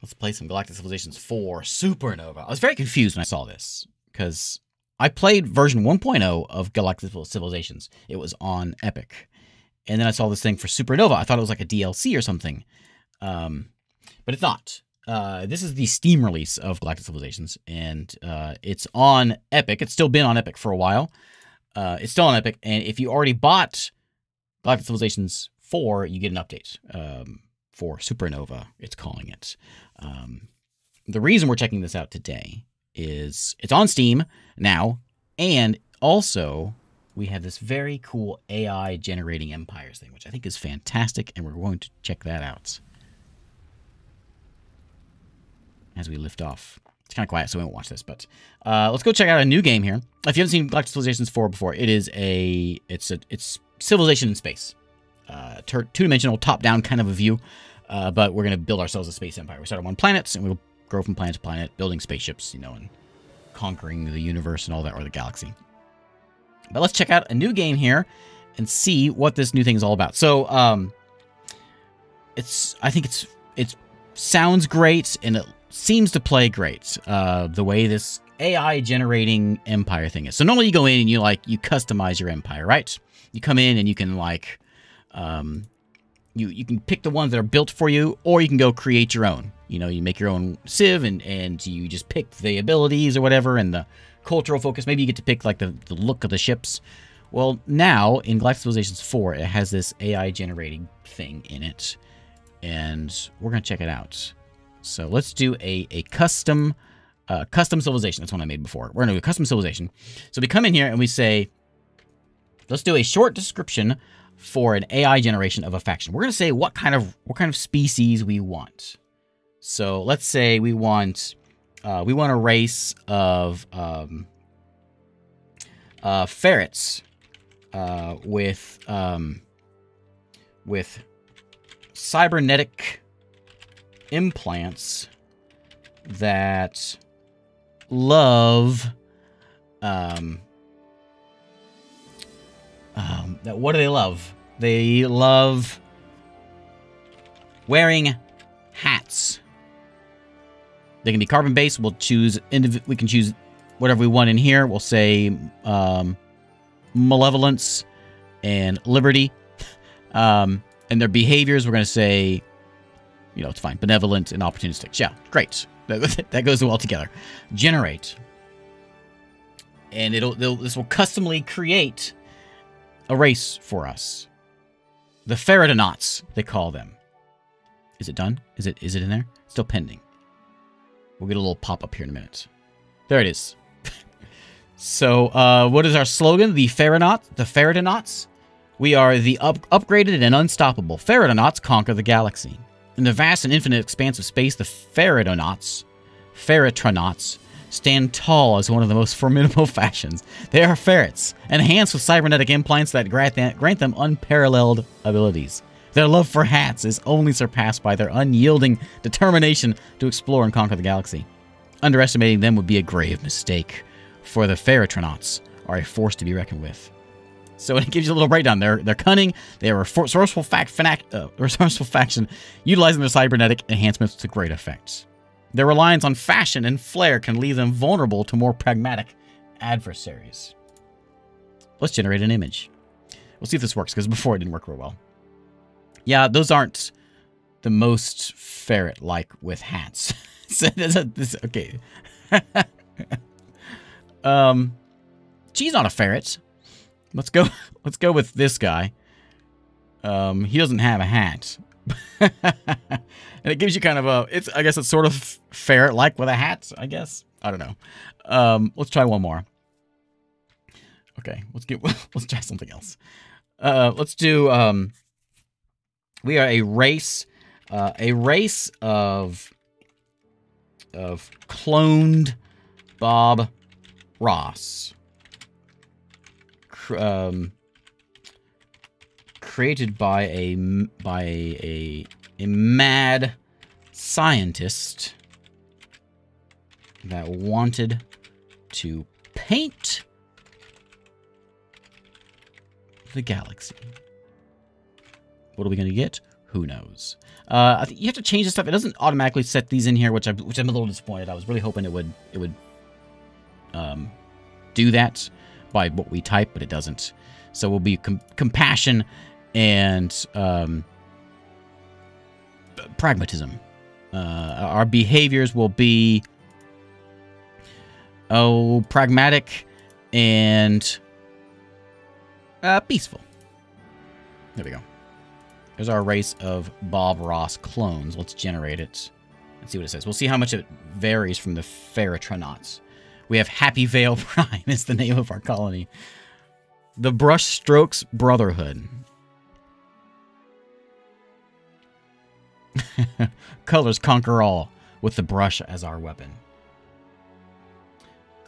Let's play some Galactic Civilizations IV Supernova. I was very confused when I saw this, because I played version 1.0 of Galactic Civilizations. It was on Epic. And then I saw this thing for Supernova. I thought it was like a DLC or something. But it's not. This is the Steam release of Galactic Civilizations, and it's on Epic. It's still been on Epic for a while. It's still on Epic, and if you already bought Galactic Civilizations 4, you get an update for Supernova, it's calling it. The reason we're checking this out today is it's on Steam now, and also we have this very cool AI generating empires thing, which I think is fantastic, and we're going to check that out as we lift off. It's kind of quiet, so we won't watch this, but let's go check out a new game here. If you haven't seen Galactic Civilizations 4 before, it's civilization in space. Two-dimensional, top-down kind of a view, but we're going to build ourselves a space empire. We start on one planet, and we'll grow from planet to planet, building spaceships, you know, and conquering the universe and all that, or the galaxy. But let's check out a new game here and see what this new thing is all about. So, I think it sounds great, and it seems to play great, the way this AI generating empire thing is. So normally you go in and you customize your empire, right? You come in and you can you can pick the ones that are built for you, or you can go create your own. You know, you make your own civ and you just pick the abilities or whatever and the cultural focus. Maybe you get to pick like the look of the ships. Well, now in Galactic Civilizations 4, it has this AI generating thing in it, and we're gonna check it out. So let's do a custom civilization. That's one I made before. We're gonna do a custom civilization. So we come in here and we say, let's do a short description for an AI generation of a faction. We're gonna say what kind of species we want. So let's say we want a race of ferrets with cybernetic implants that love what do they love? They love wearing hats. They can be carbon based. We'll choose we can choose whatever we want in here. We'll say malevolence and liberty. And their behaviors, we're going to say, you know, it's fine. Benevolent and opportunistic. Yeah, great. That goes well together. Generate. And this will customly create a race for us. The Ferretonauts, they call them. Is it done? Is it in there? Still pending. We'll get a little pop-up here in a minute. There it is. So, what is our slogan? The Ferretonauts. We are the upgraded and unstoppable. Ferretonauts conquer the galaxy. In the vast and infinite expanse of space, the Ferretronauts stand tall as one of the most formidable factions. They are ferrets, enhanced with cybernetic implants that grant them unparalleled abilities. Their love for hats is only surpassed by their unyielding determination to explore and conquer the galaxy. Underestimating them would be a grave mistake, for the Ferretronauts are a force to be reckoned with. So it gives you a little breakdown. They're cunning. They are a resourceful faction, utilizing their cybernetic enhancements to great effect. Their reliance on fashion and flair can leave them vulnerable to more pragmatic adversaries. Let's generate an image. We'll see if this works, because before it didn't work real well. Yeah, those aren't the most ferret-like with hats. Okay. She's not a ferret. Let's go with this guy. He doesn't have a hat. And it gives you kind of I guess it's sort of ferret-like with a hat, I guess. I don't know. Let's try one more. Okay, let's try something else. Let's do, we are a race of cloned Bob Ross. Created by a mad scientist that wanted to paint the galaxy. What are we going to get? Who knows? I think you have to change the stuff. It doesn't automatically set these in here, which I'm a little disappointed. I was really hoping it would do that by what we type, but it doesn't. So we'll be compassion and pragmatism. Our behaviors will be pragmatic and peaceful. There we go. There's our race of Bob Ross clones. Let's generate it and see what it says. We'll see how much it varies from the Ferritronauts. We have Happy Vale Prime is the name of our colony. The Brush Strokes Brotherhood. Colors conquer all with the brush as our weapon.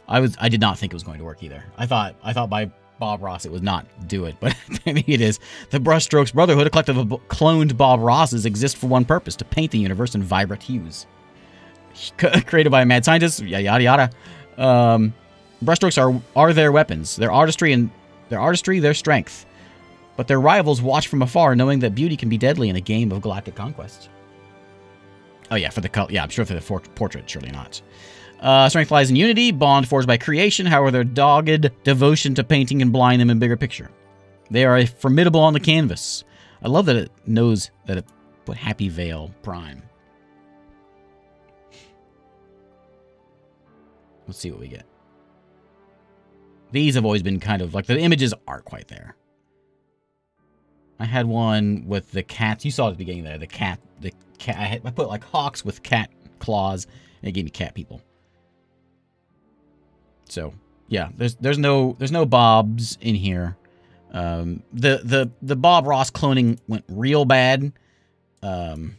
I did not think it was going to work either. I thought by Bob Ross it would not do it, but maybe it is. The Brushstrokes Brotherhood, a collective of cloned Bob Rosses, exist for one purpose: to paint the universe in vibrant hues. Created by a mad scientist, yada yada. Brushstrokes are their weapons, their artistry, their strength. But their rivals watch from afar, knowing that beauty can be deadly in a game of galactic conquest. Oh yeah, I'm sure for the portrait, surely not. Strength lies in unity, bond forged by creation. However, their dogged devotion to painting can blind them in bigger picture. They are formidable on the canvas. I love that it knows that it put Happy Vale Prime. Let's see what we get. These have always been kind of like, the images aren't quite there. I had one with the cats. You saw it at the beginning there. The cat. I put like hawks with cat claws, and it gave me cat people. So yeah, there's no Bobs in here. The Bob Ross cloning went real bad. There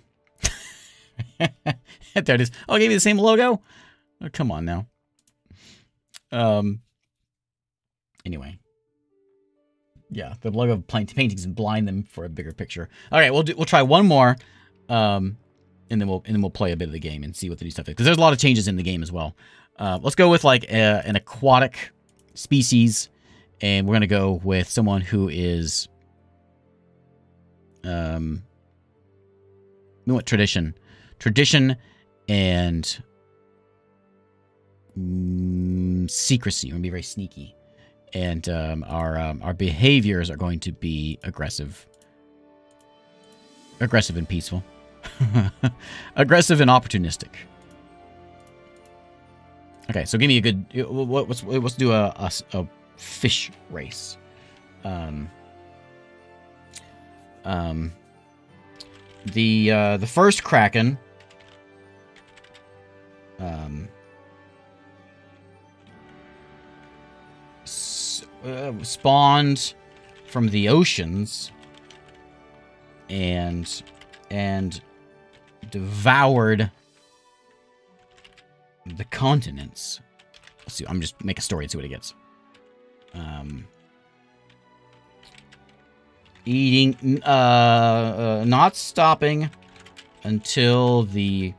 it is. Oh, it gave me the same logo. Oh, come on now. Anyway. Yeah, the logo of paintings and blind them for a bigger picture. All right, we'll try one more, and then we'll play a bit of the game and see what the new stuff is, because there's a lot of changes in the game as well. Let's go with like an aquatic species, and we're gonna go with someone who is we want tradition and secrecy. We're gonna be very sneaky. And our behaviors are going to be aggressive and peaceful, aggressive and opportunistic. Okay, so give me a good. Let's do a fish race. The first Kraken. Spawned from the oceans and devoured the continents. Let's see. I'm just make a story and see what it gets. Eating, not stopping until the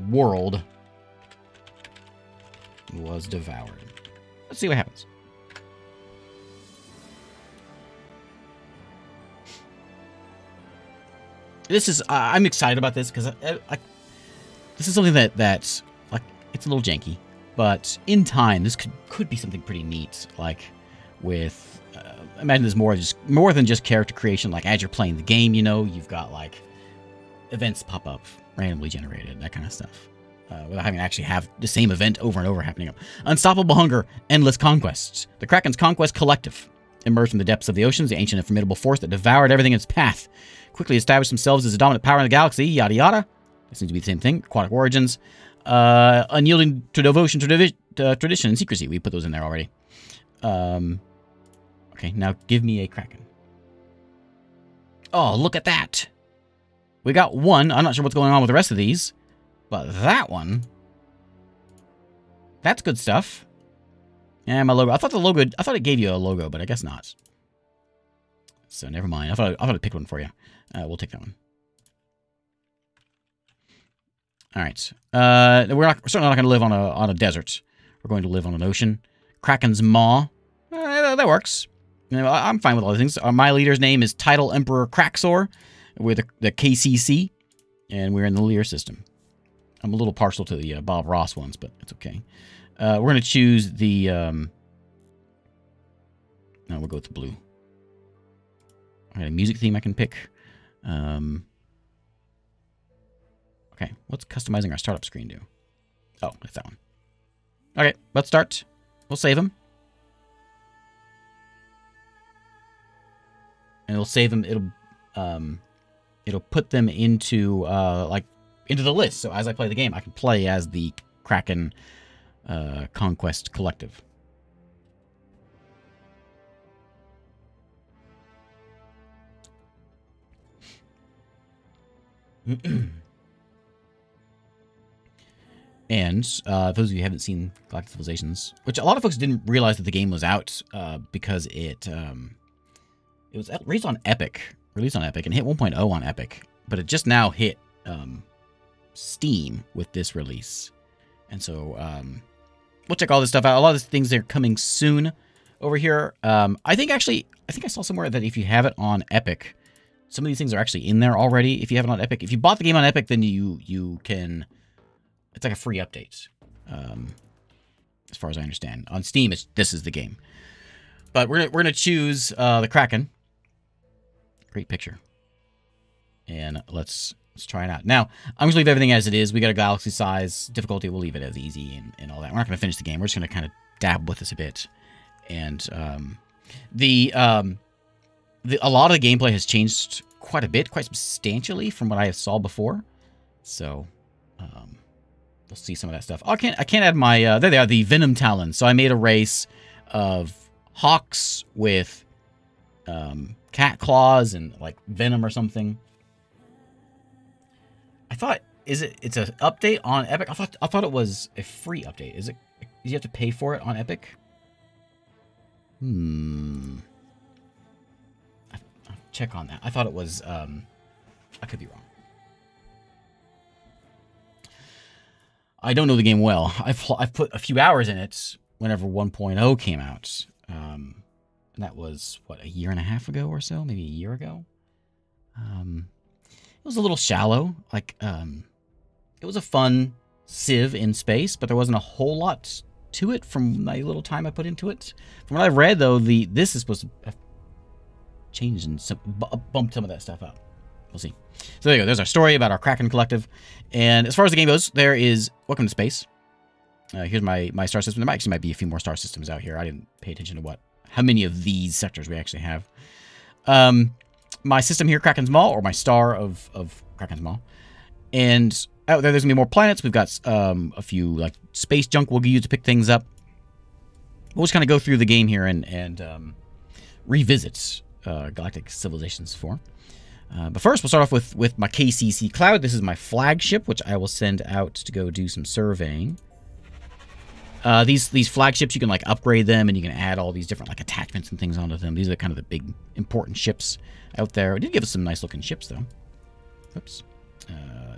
world was devoured. Let's see what happens. This is, I'm excited about this because this is something that's like, it's a little janky, but in time, this could be something pretty neat. Like with, imagine there's more than just character creation. Like as you're playing the game, you know, you've got like events pop up, randomly generated, that kind of stuff, without having to actually have the same event over and over happening. Unstoppable hunger, endless conquests. The Kraken's Conquest Collective emerged from the depths of the oceans, the ancient and formidable force that devoured everything in its path. Quickly established themselves as a dominant power in the galaxy, yada yada. It seems to be the same thing. Aquatic origins. Unyielding to devotion to tradition and secrecy. We put those in there already. Okay, now give me a Kraken. Oh, look at that. We got one. I'm not sure what's going on with the rest of these, but that one, that's good stuff. And my logo. I thought it gave you a logo, but I guess not. So never mind. I thought I picked one for you. We'll take that one. All right. We're certainly not going to live on a desert. We're going to live on an ocean. Kraken's Maw. That works. You know, I'm fine with all these things. My leader's name is Tidal Emperor Kraxor. We're the KCC, and we're in the Lear system. I'm a little partial to the Bob Ross ones, but it's okay. We're going to choose the... no, we'll go with the blue. I got a music theme I can pick. Okay, what's customizing our startup screen do? Oh, that's that one. Okay, let's start. We'll save them. And it'll save them. It'll put them into into the list. So as I play the game, I can play as the Kraken Conquest Collective. And those of you who haven't seen Galactic Civilizations, which a lot of folks didn't realize that the game was out because it was released on Epic, and hit 1.0 on Epic, but it just now hit Steam with this release. And so we'll check all this stuff out. A lot of these things are coming soon over here. I think I saw somewhere that if you have it on Epic, some of these things are actually in there already. If you have it on Epic, if you bought the game on Epic, then you can. It's like a free update, as far as I understand. On Steam, this is the game. But we're gonna choose the Kraken. Great picture. And let's try it out. Now, I'm going to leave everything as it is. We got a galaxy size difficulty. We'll leave it as easy and all that. We're not going to finish the game. We're just going to kind of dab with this a bit. And a lot of the gameplay has changed quite a bit, quite substantially from what I saw before. So, we'll see some of that stuff. Oh, I can't add my, there they are, the Venom Talons. So I made a race of hawks with cat claws and like venom or something. I thought, it's an update on Epic? I thought it was a free update. Is it? Do you have to pay for it on Epic? I'll check on that. I thought it was, I could be wrong. I don't know the game well. I've put a few hours in it whenever 1.0 came out. And that was, what, a year and a half ago or so? Maybe a year ago? It was a little shallow. Like, it was a fun Civ in space, but there wasn't a whole lot to it from my little time I put into it. From what I've read, though, this is supposed to have changed and bumped some of that stuff up. We'll see. So there you go. There's our story about our Kraken Collective. And as far as the game goes, there is Welcome to Space. Here's my star system. There actually might be a few more star systems out here. I didn't pay attention to how many of these sectors we actually have. My system here, Kraken's Maw, or my star of Kraken's Maw. And out there's going to be more planets. We've got a few like space junk we'll use to pick things up. We'll just kind of go through the game here and revisit Galactic Civilizations IV. But first, we'll start off with my KCC Cloud. This is my flagship, which I will send out to go do some surveying. These flagships, you can like upgrade them, and you can add all these different like attachments and things onto them. These are kind of the big important ships out there. It did give us some nice looking ships though. Oops.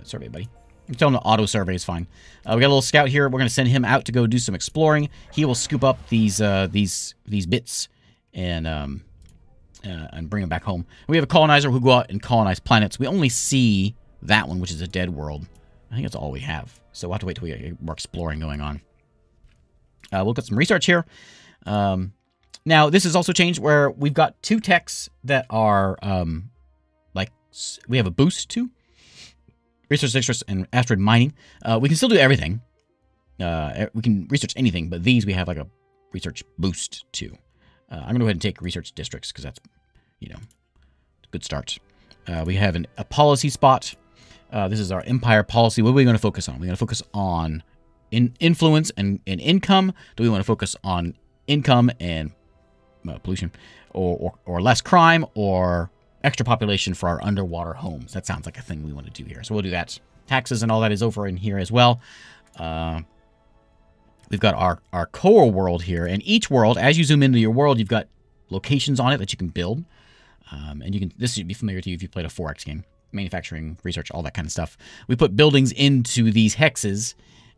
Survey, buddy. I'm telling him the auto survey is fine. We got a little scout here. We're going to send him out to go do some exploring. He will scoop up these bits and bring them back home. We have a colonizer who go out and colonize planets. We only see that one, which is a dead world. I think that's all we have. So we'll have to wait till we get more exploring going on. We'll get some research here. Now, this has also changed where we've got two techs that are, we have a boost to. Research extras and asteroid mining. We can still do everything. We can research anything, but these we have like a research boost to. I'm going to go ahead and take research districts because that's, a good start. We have a policy spot. This is our empire policy. What are we going to focus on? We're going to focus on influence and income. Do we want to focus on income and pollution, or less crime, or extra population for our underwater homes? That sounds like a thing we want to do here. So we'll do that. Taxes and all that is over in here as well. We've got our core world here, and each world, as you zoom into your world, you've got locations on it that you can build. And this should be familiar to you if you played a 4X game. Manufacturing, research, all that kind of stuff. We put buildings into these hexes.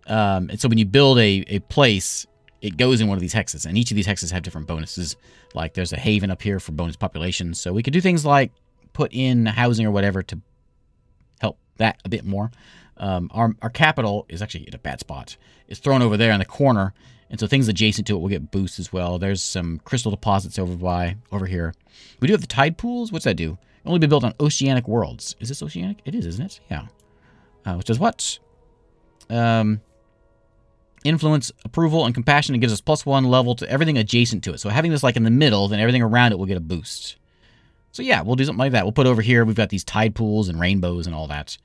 And so when you build a place, it goes in one of these hexes. And each of these hexes have different bonuses. Like there's a haven up here for bonus population. So we could do things like put in housing or whatever to help that a bit more. Our capital is actually in a bad spot. It's thrown over there in the corner, and so things adjacent to it will get boosts as well. There's some crystal deposits over here. We do have the tide pools. What's that do? Only be built on oceanic worlds. Is this oceanic? It is, isn't it? Yeah. Which does what? Influence, approval, and compassion. It gives us +1 level to everything adjacent to it. So having this like in the middle, then everything around it will get a boost. So yeah, we'll do something like that. We'll put over here, we've got these tide pools and rainbows and all that.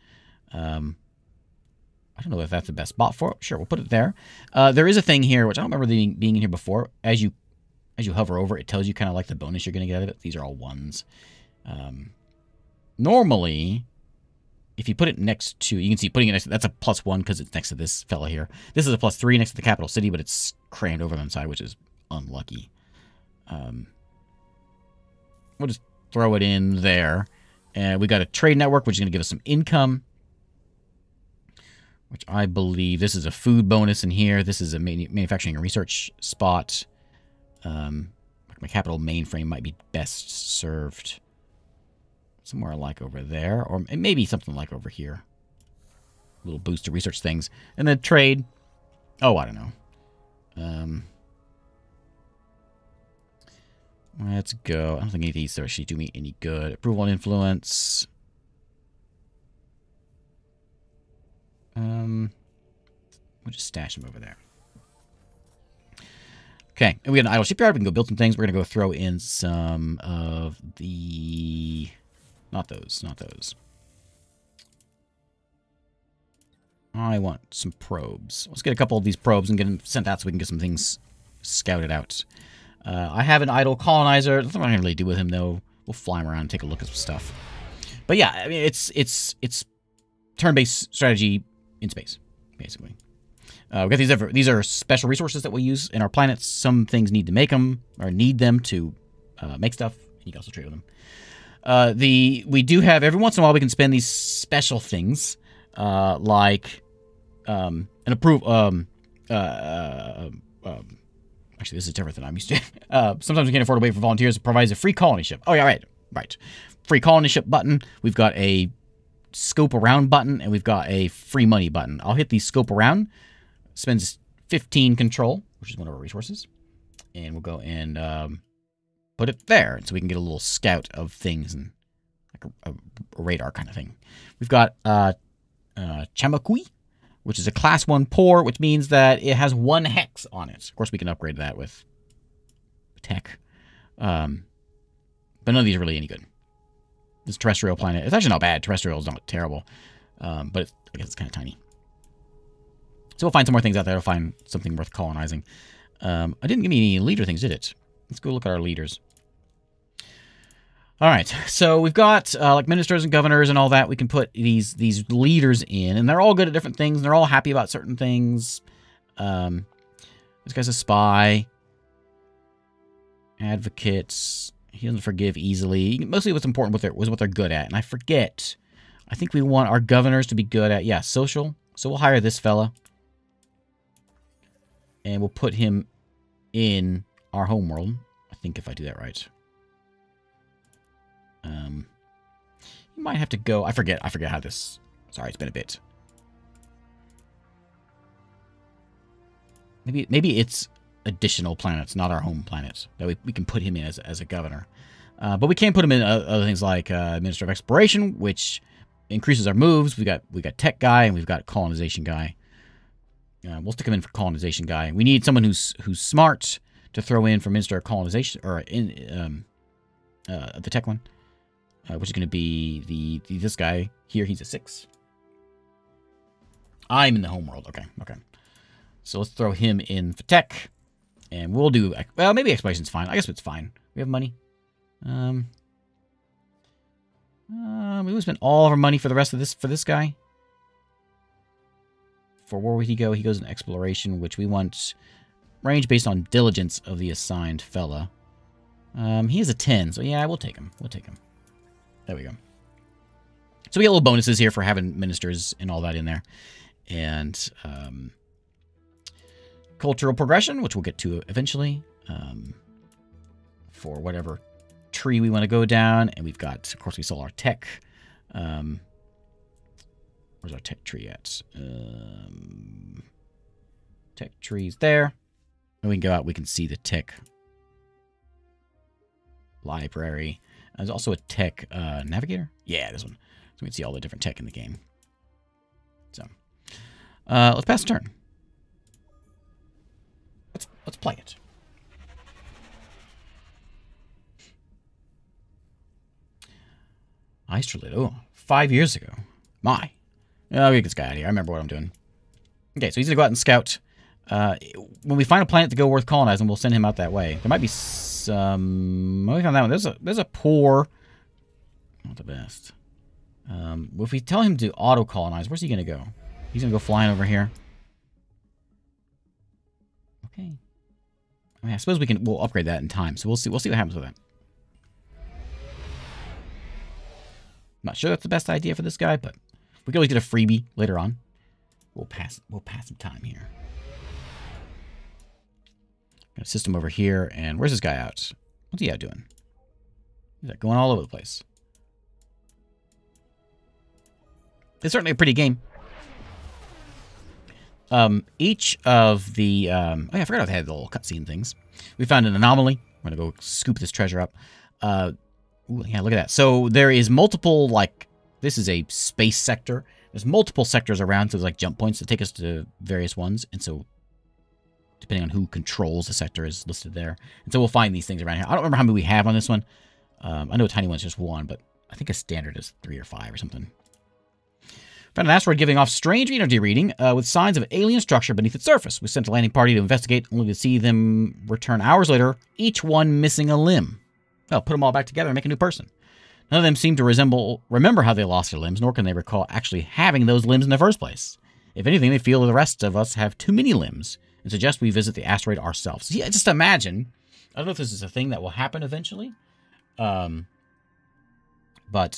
I don't know if that's the best spot for it. Sure, we'll put it there. There is a thing here, which I don't remember being in here before. As you hover over, it tells you kind of like the bonus you're going to get out of it. These are all 1s. Normally, if you put it next to, you can see putting it next to, that's a +1 because it's next to this fella here. This is a +3 next to the capital city, but it's crammed over on the side, which is unlucky. We'll just throw it in there. And we got a trade network, which is going to give us some income. Which I believe, this is a food bonus in here. This is a manufacturing and research spot. My capital mainframe might be best served somewhere like over there. Or maybe something like over here. A little boost to research things. And then trade. Oh, I don't know. Let's go. I don't think any of these actually do me any good. Approval and influence. We'll just stash them over there. Okay, and we got an idle shipyard. We can go build some things. We're going to go throw in some of the... Not those. I want some probes. Let's get a couple of these probes and get them sent out so we can get some things scouted out. I have an idle colonizer. Nothing I can really do with him, though. We'll fly him around and take a look at some stuff. But yeah, I mean, it's turn-based strategy in space, basically. We got these are special resources that we'll use in our planets. Some things need to make them, or need them to make stuff. You can also trade with them. We do have, every once in a while, we can spend these special things, like an approve. Actually, this is different than I'm used to. Sometimes we can't afford to wait for volunteers. It provides a free colony ship. Oh, yeah, right. Free colony ship button. We've got a scope around button, and we've got a free money button. I'll hit the scope around. Spends 15 control, which is one of our resources. And we'll go and put it there. So we can get a little scout of things and like a radar kind of thing. We've got Chamakui, which is a class 1 port, which means that it has 1 hex on it. Of course, we can upgrade that with tech. But none of these are really any good. This terrestrial planet, it's actually not bad. Terrestrial is not terrible. But I guess it's kind of tiny. So we'll find some more things out there. We'll find something worth colonizing. I didn't give me any leader things, did it? Let's go look at our leaders. All right, so we've got like ministers and governors and all that. We can put these leaders in, and they're all good at different things. And they're all happy about certain things. This guy's a spy. Advocates. He doesn't forgive easily. Mostly what's important was what they're good at. And I forget. I think we want our governors to be good at, yeah, social. So we'll hire this fella. And we'll put him in our homeworld. I think if I do that right. You might have to go. I forget how this. Sorry, it's been a bit. Maybe it's additional planets, not our home planets. That we can put him in as a governor. But we can put him in other things like Minister of Exploration, which increases our moves. We got tech guy and we've got colonization guy. We'll stick him in for colonization guy. We need someone who's smart to throw in for Minister of Colonization, or in the tech one, which is going to be this guy here. He's a 6. I'm in the homeworld. Okay. So let's throw him in for tech, and we'll do, well, maybe exploration's fine. I guess it's fine. We have money. We will spend all of our money for the rest of this, for this guy. For where would he go? He goes in exploration, which we want range based on diligence of the assigned fella. He is a 10, so yeah, we'll take him. There we go. So we get little bonuses here for having ministers and all that in there. And cultural progression, which we'll get to eventually. For whatever tree we want to go down, and we've got, of course, we saw our tech. Where's our tech tree at? Tech tree's there. And we can go out, we can see the tech library. There's also a tech navigator. Yeah, this one. So we can see all the different tech in the game. So, let's pass a turn. Let's play it. Isterlit. Oh, 5 years ago. My. Oh, we get this guy out of here. I remember what I'm doing. Okay, so he's going to go out and scout. When we find a planet to go worth colonizing, we'll send him out that way. There might be some... Oh, we found that one. There's a poor... Not the best. Well, if we tell him to auto-colonize, where's he going to go? He's going to go flying over here. Okay. I mean, I suppose we'll upgrade that in time. So we'll see what happens with that. Not sure that's the best idea for this guy, but we can always get a freebie later on. We'll pass some time here. Got a system over here, and where's this guy out? What's he out doing? He's going all over the place. It's certainly a pretty game. Each of the... oh yeah, I forgot I had the little cutscene things. We found an anomaly. We're going to go scoop this treasure up. Ooh, yeah, look at that. So there is multiple, like... This is a space sector. There's multiple sectors around, so there's like jump points that take us to various ones. And so, depending on who controls the sector is listed there. And so we'll find these things around here. I don't remember how many we have on this one. I know a tiny one's just one, but I think a standard is 3 or 5 or something. Found an asteroid giving off strange energy reading with signs of alien structure beneath its surface. We sent a landing party to investigate, only to see them return hours later, each one missing a limb. Well, put them all back together and make a new person. None of them seem to remember how they lost their limbs, nor can they recall actually having those limbs in the first place. If anything, they feel the rest of us have too many limbs and suggest we visit the asteroid ourselves. Yeah, just imagine. I don't know if this is a thing that will happen eventually. But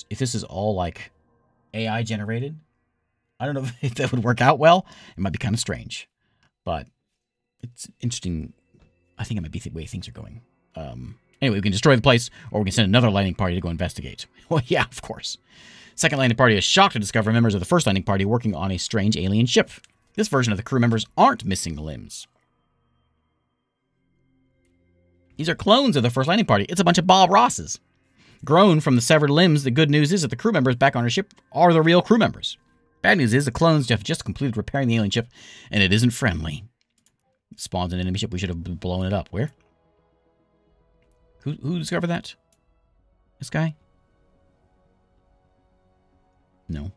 if this is all like AI generated, I don't know if that would work out well. It might be kind of strange. But it's interesting. I think it might be the way things are going. Anyway, we can destroy the place, or we can send another landing party to go investigate. Well, yeah, of course. Second landing party is shocked to discover members of the first landing party working on a strange alien ship. This version of the crew members aren't missing limbs. These are clones of the first landing party. It's a bunch of Bob Rosses. Grown from the severed limbs, the good news is that the crew members back on our ship are the real crew members. Bad news is the clones have just completed repairing the alien ship, and it isn't friendly. It spawns an enemy ship. We should have blown it up. Where? Who discovered that? This guy? No.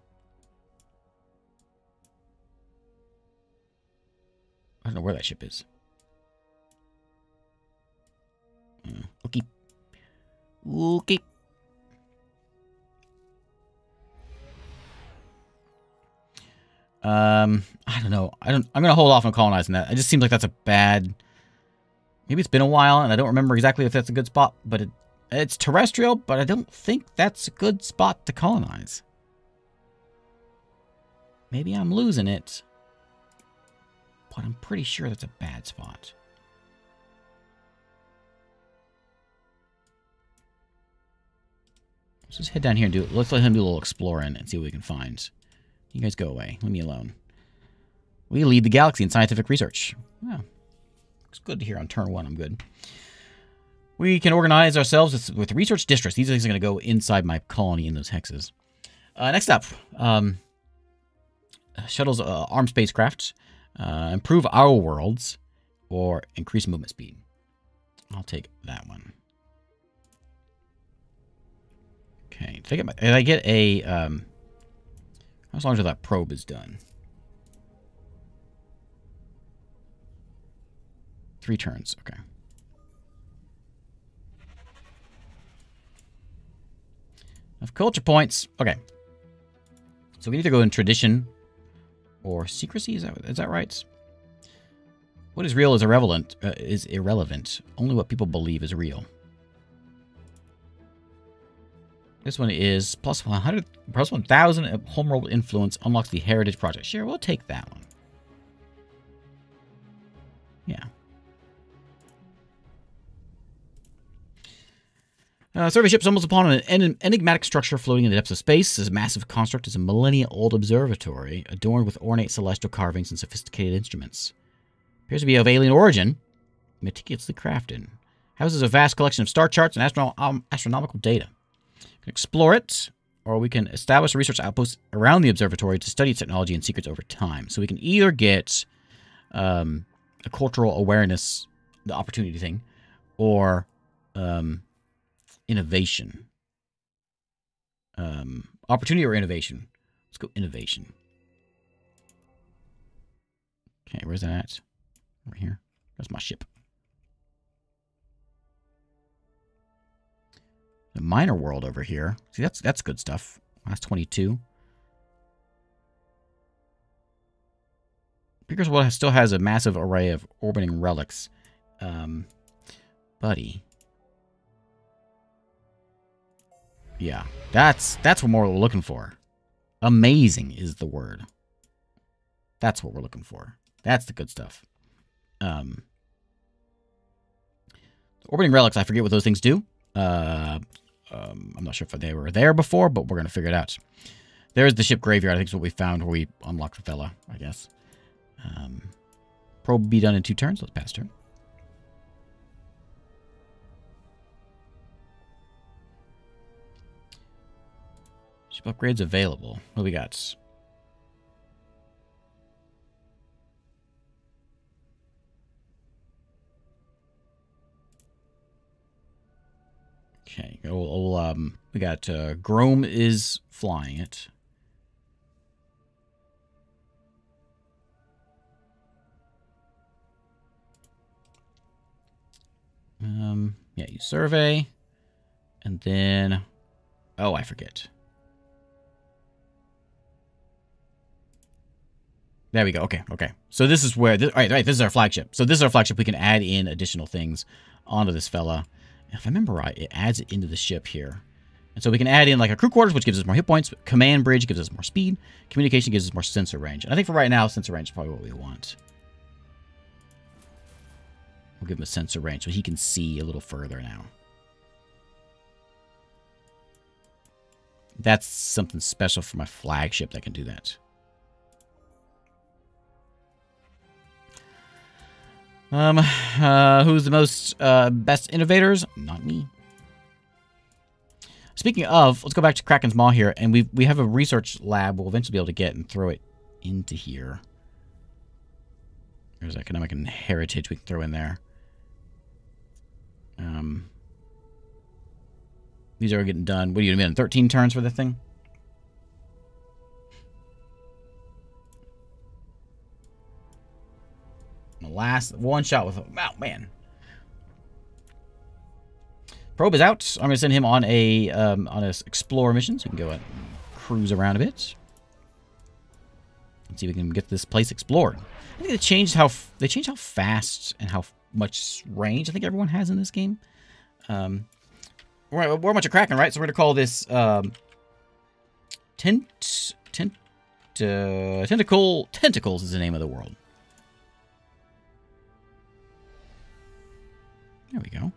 I don't know where that ship is. Okay. Okay. I don't know. I'm gonna hold off on colonizing that. It just seems like that's a bad... Maybe it's been a while, and I don't remember exactly if that's a good spot, but it's terrestrial, but I don't think that's a good spot to colonize. Maybe I'm losing it, but I'm pretty sure that's a bad spot. Let's just head down here and do it. Let's let him do a little exploring and see what we can find. You guys go away. Leave me alone. We lead the galaxy in scientific research. Yeah. It's good to hear on turn 1. I'm good. We can organize ourselves with research districts. These things are going to go inside my colony in those hexes. Next up, shuttles, armed spacecraft, improve our worlds, or increase movement speed. I'll take that one. Okay. Did I get a... how long until that probe is done? 3 turns, okay. Enough culture points. Okay. So we need to go in tradition or secrecy. Is that right? What is real is irrelevant. Only what people believe is real. This one is plus 100, plus 1,000 homeworld influence unlocks the heritage project. Sure, we'll take that one. Yeah. Survey ship stumbles upon an enigmatic structure floating in the depths of space. This massive construct is a millennia-old observatory, adorned with ornate celestial carvings and sophisticated instruments. Appears to be of alien origin, meticulously crafted. Houses a vast collection of star charts and astronomical data. We can explore it, or we can establish a research outpost around the observatory to study its technology and secrets over time. So we can either get a cultural awareness, the opportunity thing, or innovation. Opportunity or innovation? Let's go innovation. Okay, where's that at? Over here. That's my ship. The minor world over here. See, that's good stuff. That's 22. Picker's world still has a massive array of orbiting relics. Buddy. Yeah, that's what more we're looking for. Amazing is the word. That's what we're looking for. That's the good stuff. Orbiting relics, I forget what those things do. I'm not sure if they were there before, but we're going to figure it out. There's the ship graveyard. I think is what we found where we unlocked the fella, I guess. Probe will be done in 2 turns. Let's pass turn. Ship upgrades available. What do we got? Okay, we got Grome is flying it. Yeah, you survey, and then, oh, I forget. There we go. Okay, okay. So this is where, all right, this is our flagship. So this is our flagship. We can add in additional things onto this fella. If I remember right, it adds it into the ship here. And so we can add in like a crew quarters, which gives us more hit points. Command bridge gives us more speed. Communication gives us more sensor range. And I think for right now, sensor range is probably what we want. We'll give him a sensor range so he can see a little further now. That's something special for my flagship that can do that. Who's the most best innovators? Not me. Speaking of, let's go back to Kraken's Maw here, and we have a research lab we'll eventually be able to get and throw it into here. There's economic and heritage we can throw in there. These are getting done. What are you going to be in 13 turns for the thing? The last one shot with, oh man. Probe is out. I'm going to send him on a explorer mission, so we can go and cruise around a bit. Let's see if we can get this place explored. I think they changed how fast and how much range I think everyone has in this game. We're a bunch of Kraken, right? So we're going to call this Tentacles is the name of the world. There we go.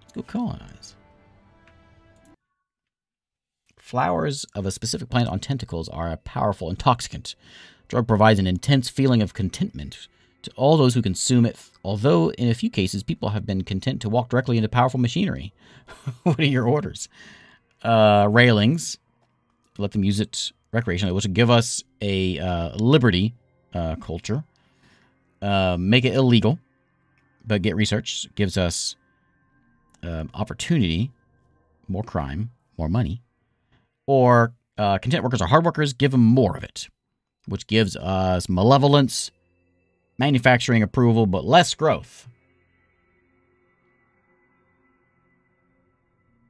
Let's go colonize. Flowers of a specific plant on tentacles are a powerful intoxicant. The drug provides an intense feeling of contentment to all those who consume it, although in a few cases people have been content to walk directly into powerful machinery. What are your orders? Railings. Let them use it recreationally, which will give us a liberty culture. Make it illegal, but get research. Gives us opportunity, more crime, more money. Or content workers are hard workers, give them more of it, which gives us malevolence, manufacturing approval, but less growth.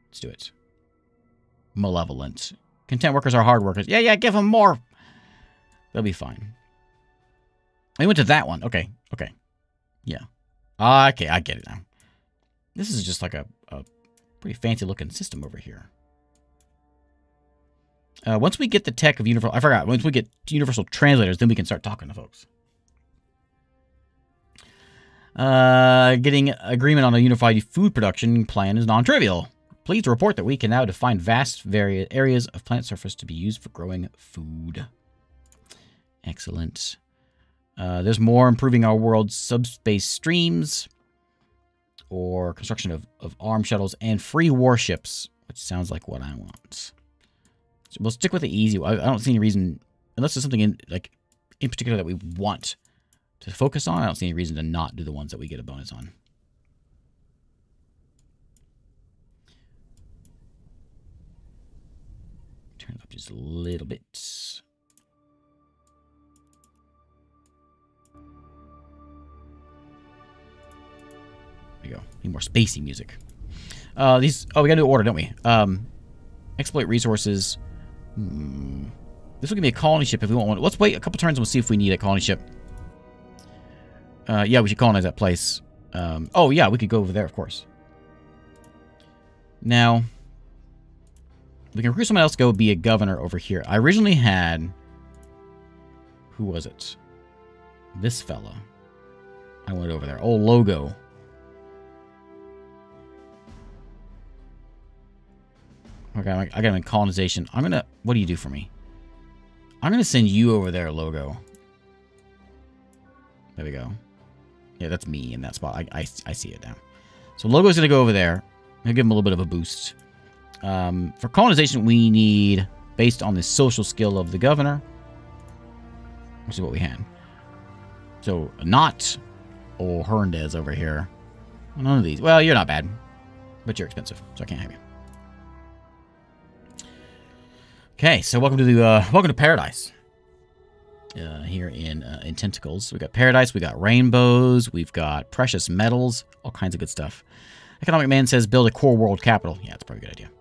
Let's do it. Malevolent. Content workers are hard workers. Yeah, give them more. They'll be fine. We went to that one. Okay. Yeah. Okay, I get it now. This is just like a pretty fancy looking system over here. Once we get the tech of universal... I forgot. Once we get universal translators, then we can start talking to folks. Getting agreement on a unified food production plan is non-trivial. Pleased to report that we can now define vast areas of planet surface to be used for growing food. Excellent. There's more improving our world's subspace streams, or construction of armed shuttles and free warships, which sounds like what I want. So we'll stick with the easy. I don't see any reason, unless there's something in particular that we want to focus on. I don't see any reason to not do the ones that we get a bonus on. Turn it up just a little bit. There we go. Need more spacey music. We gotta do order, don't we? Exploit resources. This will give me a colony ship if we want one. Let's wait a couple turns and we'll see if we need a colony ship. Yeah, we should colonize that place. Oh, yeah, we could go over there, of course. Now, we can recruit someone else to go be a governor over here. I originally had... Who was it? This fella. I went over there. Oh, Logo. Okay, I got him in colonization. I'm gonna... What do you do for me? I'm gonna send you over there, Logo. There we go. Yeah, that's me in that spot. I see it now. So Logo's gonna go over there. I'll give him a little bit of a boost. For colonization, we need, based on the social skill of the governor, which is what we had. So, not Hernandez over here. None of these. Well, you're not bad, but you're expensive, so I can't have you. Okay, so welcome to Paradise. Here in Tentacles, we got Paradise, we got rainbows, we've got precious metals, all kinds of good stuff. Economic Man says build a core world capital. Yeah, that's probably a good idea.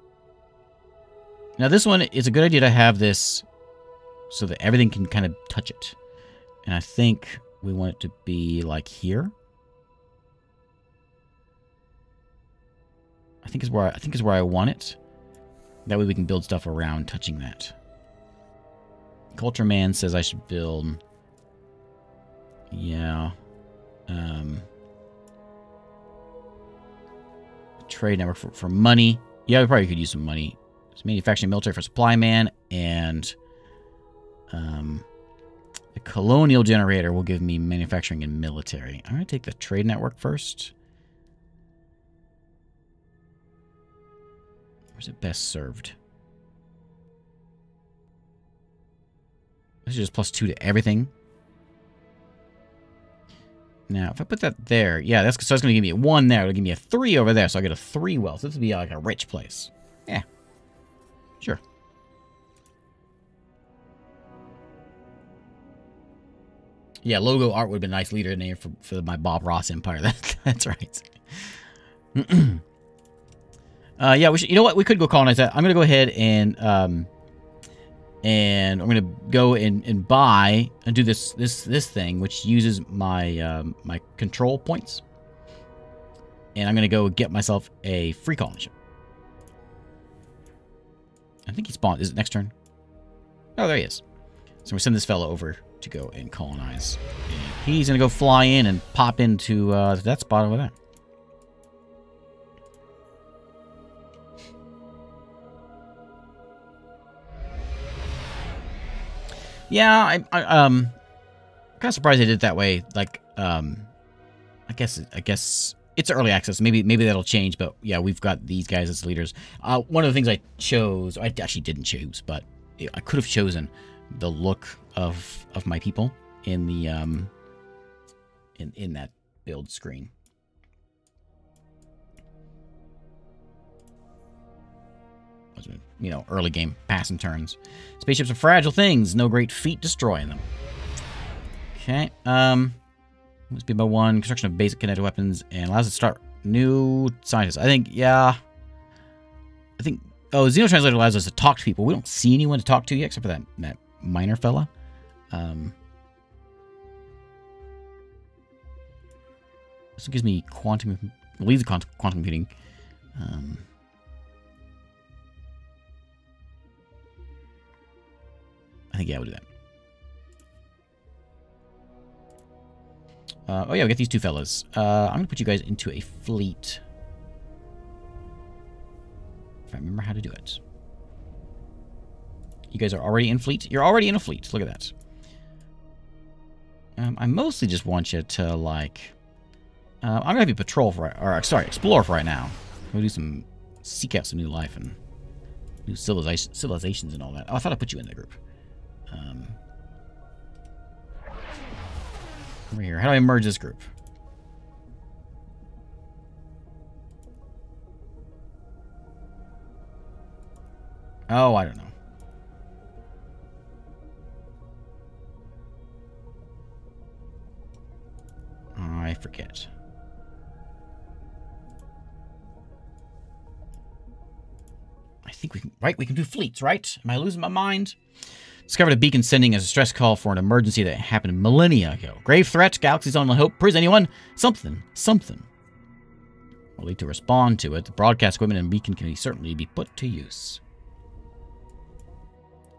Now this one is a good idea to have this so that everything can kind of touch it, and I think we want it to be like here. I think is where I want it. That way we can build stuff around touching that. Culture Man says I should build... Yeah. Trade network for money. Yeah, we probably could use some money. So manufacturing military for Supply Man, and the colonial generator will give me manufacturing and military. I'm going to take the trade network first. Where's it best served? This is just +2 to everything. Now, if I put that there, yeah, that's so it's going to give me a 1 there. It'll give me a 3 over there, so I get a 3 wealth. This would be like a rich place. Yeah, sure. Yeah, Logo Art would have been a nice leader name for my Bob Ross empire. That's right. Yeah, you know what? We could go colonize that. I'm going to go ahead and I'm going to go and buy and do this thing, which uses my my control points. And I'm going to go get myself a free colony ship. I think he spawned. Is it next turn? Oh, there he is. So we send this fellow over to go and colonize. And he's going to go fly in and pop into that spot over there. Yeah, I'm kind of surprised they did it that way. Like, I guess it's early access. Maybe that'll change. But yeah, we've got these guys as leaders. One of the things I chose, I actually didn't choose, but I could have chosen the look of my people in the in that build screen. You know, early game passing turns. Spaceships are fragile things. No great feat destroying them. Okay. Let's be by 1. Construction of basic kinetic weapons and allows us to start new scientists. I think, yeah. I think. Oh, Xenotranslator allows us to talk to people. We don't see anyone to talk to yet, except for that minor fella. This gives me quantum. Leads to quantum computing. I think, yeah, we'll do that. Oh, yeah, we got these 2 fellas. I'm going to put you guys into a fleet. remember how to do it. You guys are already in fleet? You're already in a fleet. Look at that. I mostly just want you to, like... I'm going to have you patrol for... Or, sorry, explore for right now. We'll do some... Seek out some new life and... New civilizations and all that. Oh, I thought I put you in the group. Over here. How do I merge this group? Oh, I don't know. I forget. I think we can... Right? We can do fleets, right? Am I losing my mind? Discovered a beacon sending as a stress call for an emergency that happened millennia ago. Grave threat, galaxy's only hope, prison anyone? Something. We'll need to respond to it. The broadcast equipment and beacon can certainly be put to use.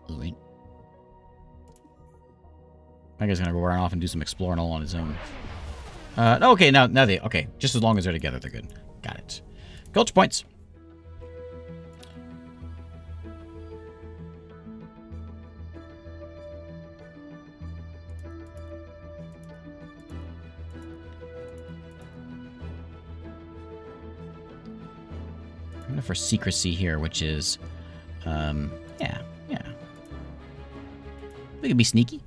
Oh, wait. That guy's gonna go run off and do some exploring all on his own. Okay, now they... Okay, just as long as they're together, they're good. Got it. Culture points. I'm going for secrecy here, which is... yeah. We can be sneaky.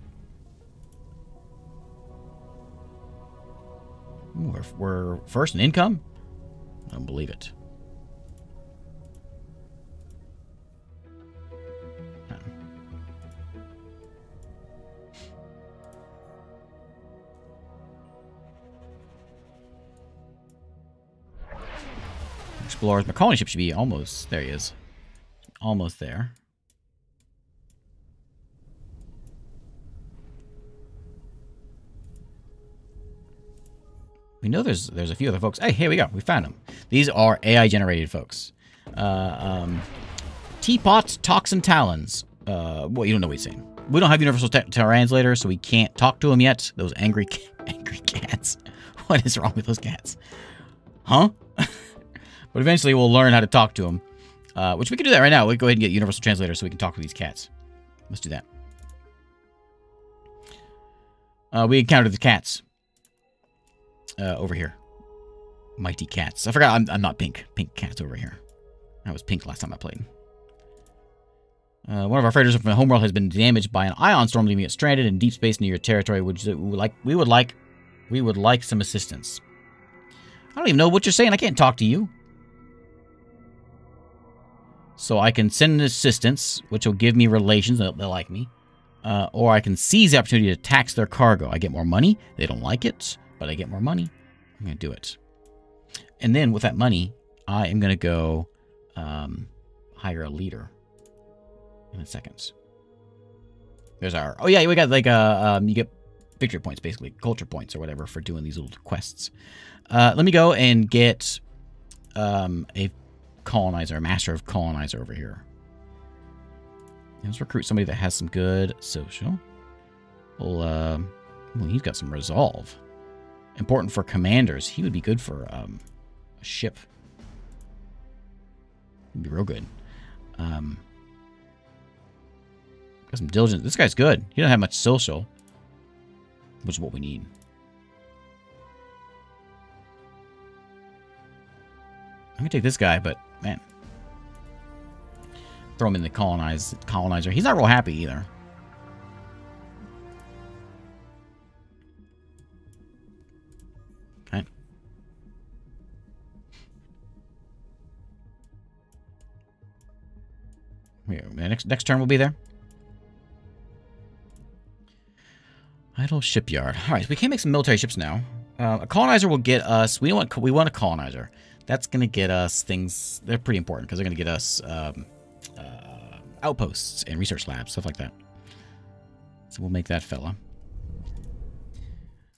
Ooh, we're first in income? I don't believe it. Explorers. My colony ship should be almost... There he is. Almost there. We know there's a few other folks. Hey, here we go. We found them. These are AI-generated folks. Teapot, Toxin Talons. Well, you don't know what he's saying. We don't have universal translator, so we can't talk to them yet. Those angry cats. What is wrong with those cats? Huh? But eventually we'll learn how to talk to them. Which we can do that right now. We'll go ahead and get universal translator so we can talk to these cats. Let's do that. We encountered the cats. Over here. Mighty cats. I forgot I'm not pink. Pink cats over here. I was pink last time I played. One of our freighters from the homeworld has been damaged by an ion storm, leaving it stranded in deep space near your territory, which we would like some assistance. I don't even know what you're saying. I can't talk to you. So I can send an assistance, which will give me relations. They'll like me. Or I can seize the opportunity to tax their cargo. I get more money. They don't like it, but I get more money. I'm going to do it. And then with that money, I am going to go hire a leader in a second. There's our... Oh, yeah, we got like you get victory points, basically. Culture points or whatever for doing these little quests. Let me go and get a colonizer, a master of colonizer over here. Let's recruit somebody that has some good social. Well, he's got some resolve. Important for commanders. He would be good for a ship. He'd be real good. Got some diligence. This guy's good. He doesn't have much social, which is what we need. I'm gonna take this guy, but man, throw him in the colonizer. He's not real happy either. Okay. Here, next turn we'll be there. Idle shipyard. All right, so we can make some military ships now. A colonizer will get us. We want a colonizer. That's going to get us things. They're pretty important because they're going to get us outposts and research labs, stuff like that. So we'll make that fella.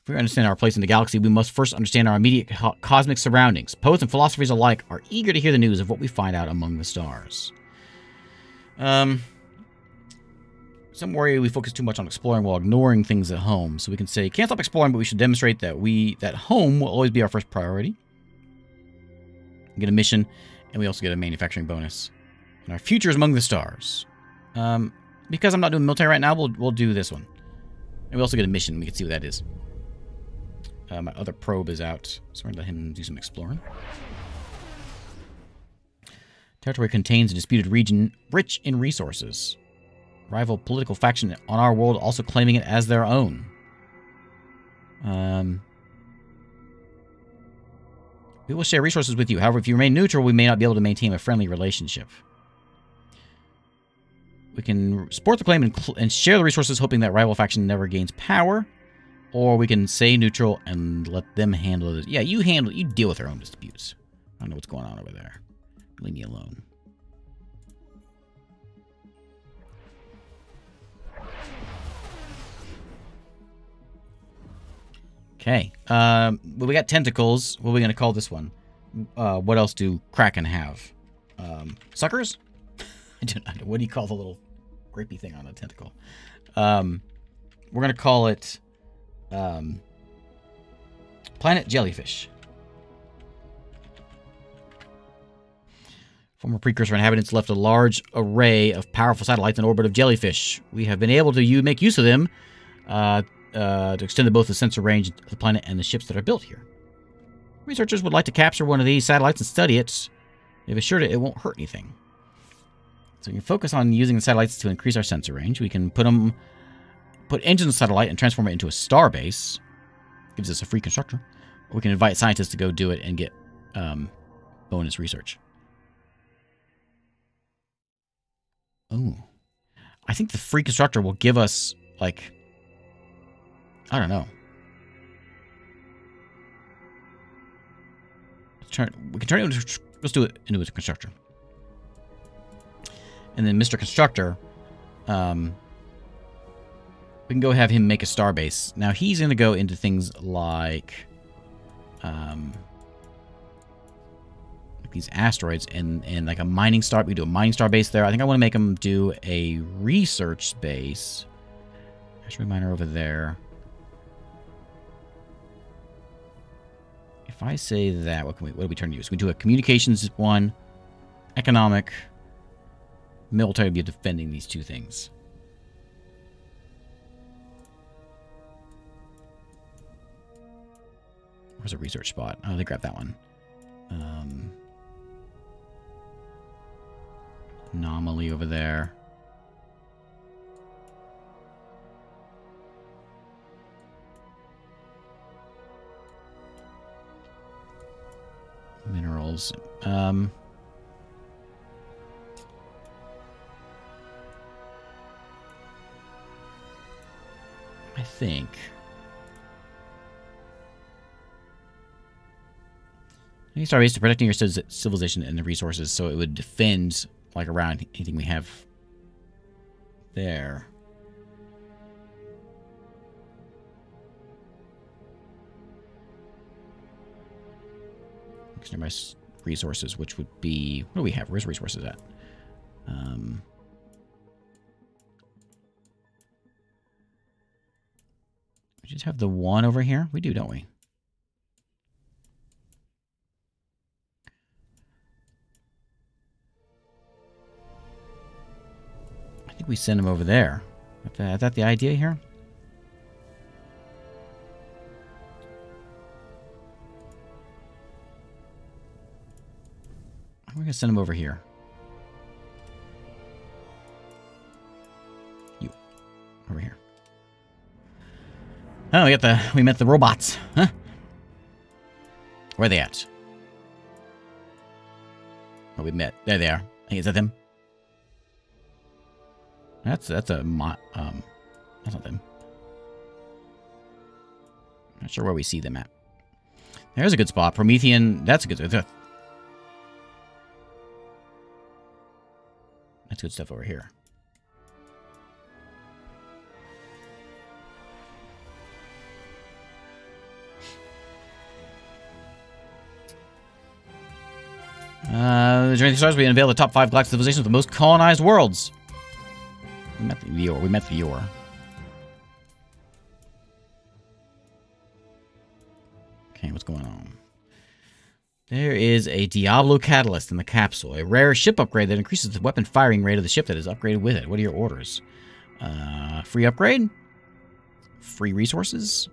If we understand our place in the galaxy, we must first understand our immediate cosmic surroundings. Poets and philosophers alike are eager to hear the news of what we find out among the stars. Some worry we focus too much on exploring while ignoring things at home. So we can say, can't stop exploring, but we should demonstrate that home will always be our first priority. We get a mission, and we also get a manufacturing bonus. And our future is among the stars. Because I'm not doing military right now, we'll do this one. And we also get a mission. We can see what that is. My other probe is out, so we're going to let him do some exploring. Territory contains a disputed region rich in resources. Rival political faction on our world also claiming it as their own. We will share resources with you. However, if you remain neutral, we may not be able to maintain a friendly relationship. We can support the claim and share the resources, hoping that rival faction never gains power. Or we can stay neutral and let them handle it. Yeah, you deal with their own disputes. I don't know what's going on over there. Leave me alone. Okay. Well, we got tentacles. What are we going to call this one? What else do Kraken have? Suckers? I don't know. What do you call the little grapey thing on a tentacle? We're going to call it Planet Jellyfish. Former precursor inhabitants left a large array of powerful satellites in orbit of jellyfish. We have been able to make use of them to extend both the sensor range of the planet and the ships that are built here. Researchers would like to capture one of these satellites and study it. They've assured it won't hurt anything. So we can focus on using the satellites to increase our sensor range. We can put engines on the satellite and transform it into a star base. Gives us a free constructor. Or we can invite scientists to go do it and get bonus research. Oh. I think the free constructor will give us, like, I don't know. We can turn it into, let's do it into a constructor. And then Mr. Constructor, we can go have him make a star base. Now he's going to go into things like these asteroids and like a mining star. We do a mining star base there. I think I want to make him do a research base. Asteroid miner over there. If I say that, what do we turn to use? We do a communications one, economic, military. Be defending these two things. Where's a research spot? Oh, they grabbed that one. Anomaly over there. Minerals. I think. You start based protecting your civilization and the resources, so it would defend like around anything we have there. Nearby resources, which would be, what do we have? Where's resources at? We just have the one over here. We do, don't we? I think we send him over there. Is that the idea here? We're going to send him over here. You. Over here. Oh, we met the robots. Huh? Where are they at? Oh, we met. There they are. Hey, is that them? That's not them. Not sure where we see them at. There's a good spot. Promethean. That's a good. That's good stuff over here. During the stars, we unveil the top 5 galactic civilizations with the most colonized worlds. We met the Yor. We met the Yor. Okay, what's going on? There is a Diablo Catalyst in the capsule. A rare ship upgrade that increases the weapon firing rate of the ship that is upgraded with it. What are your orders? Free upgrade? Free resources?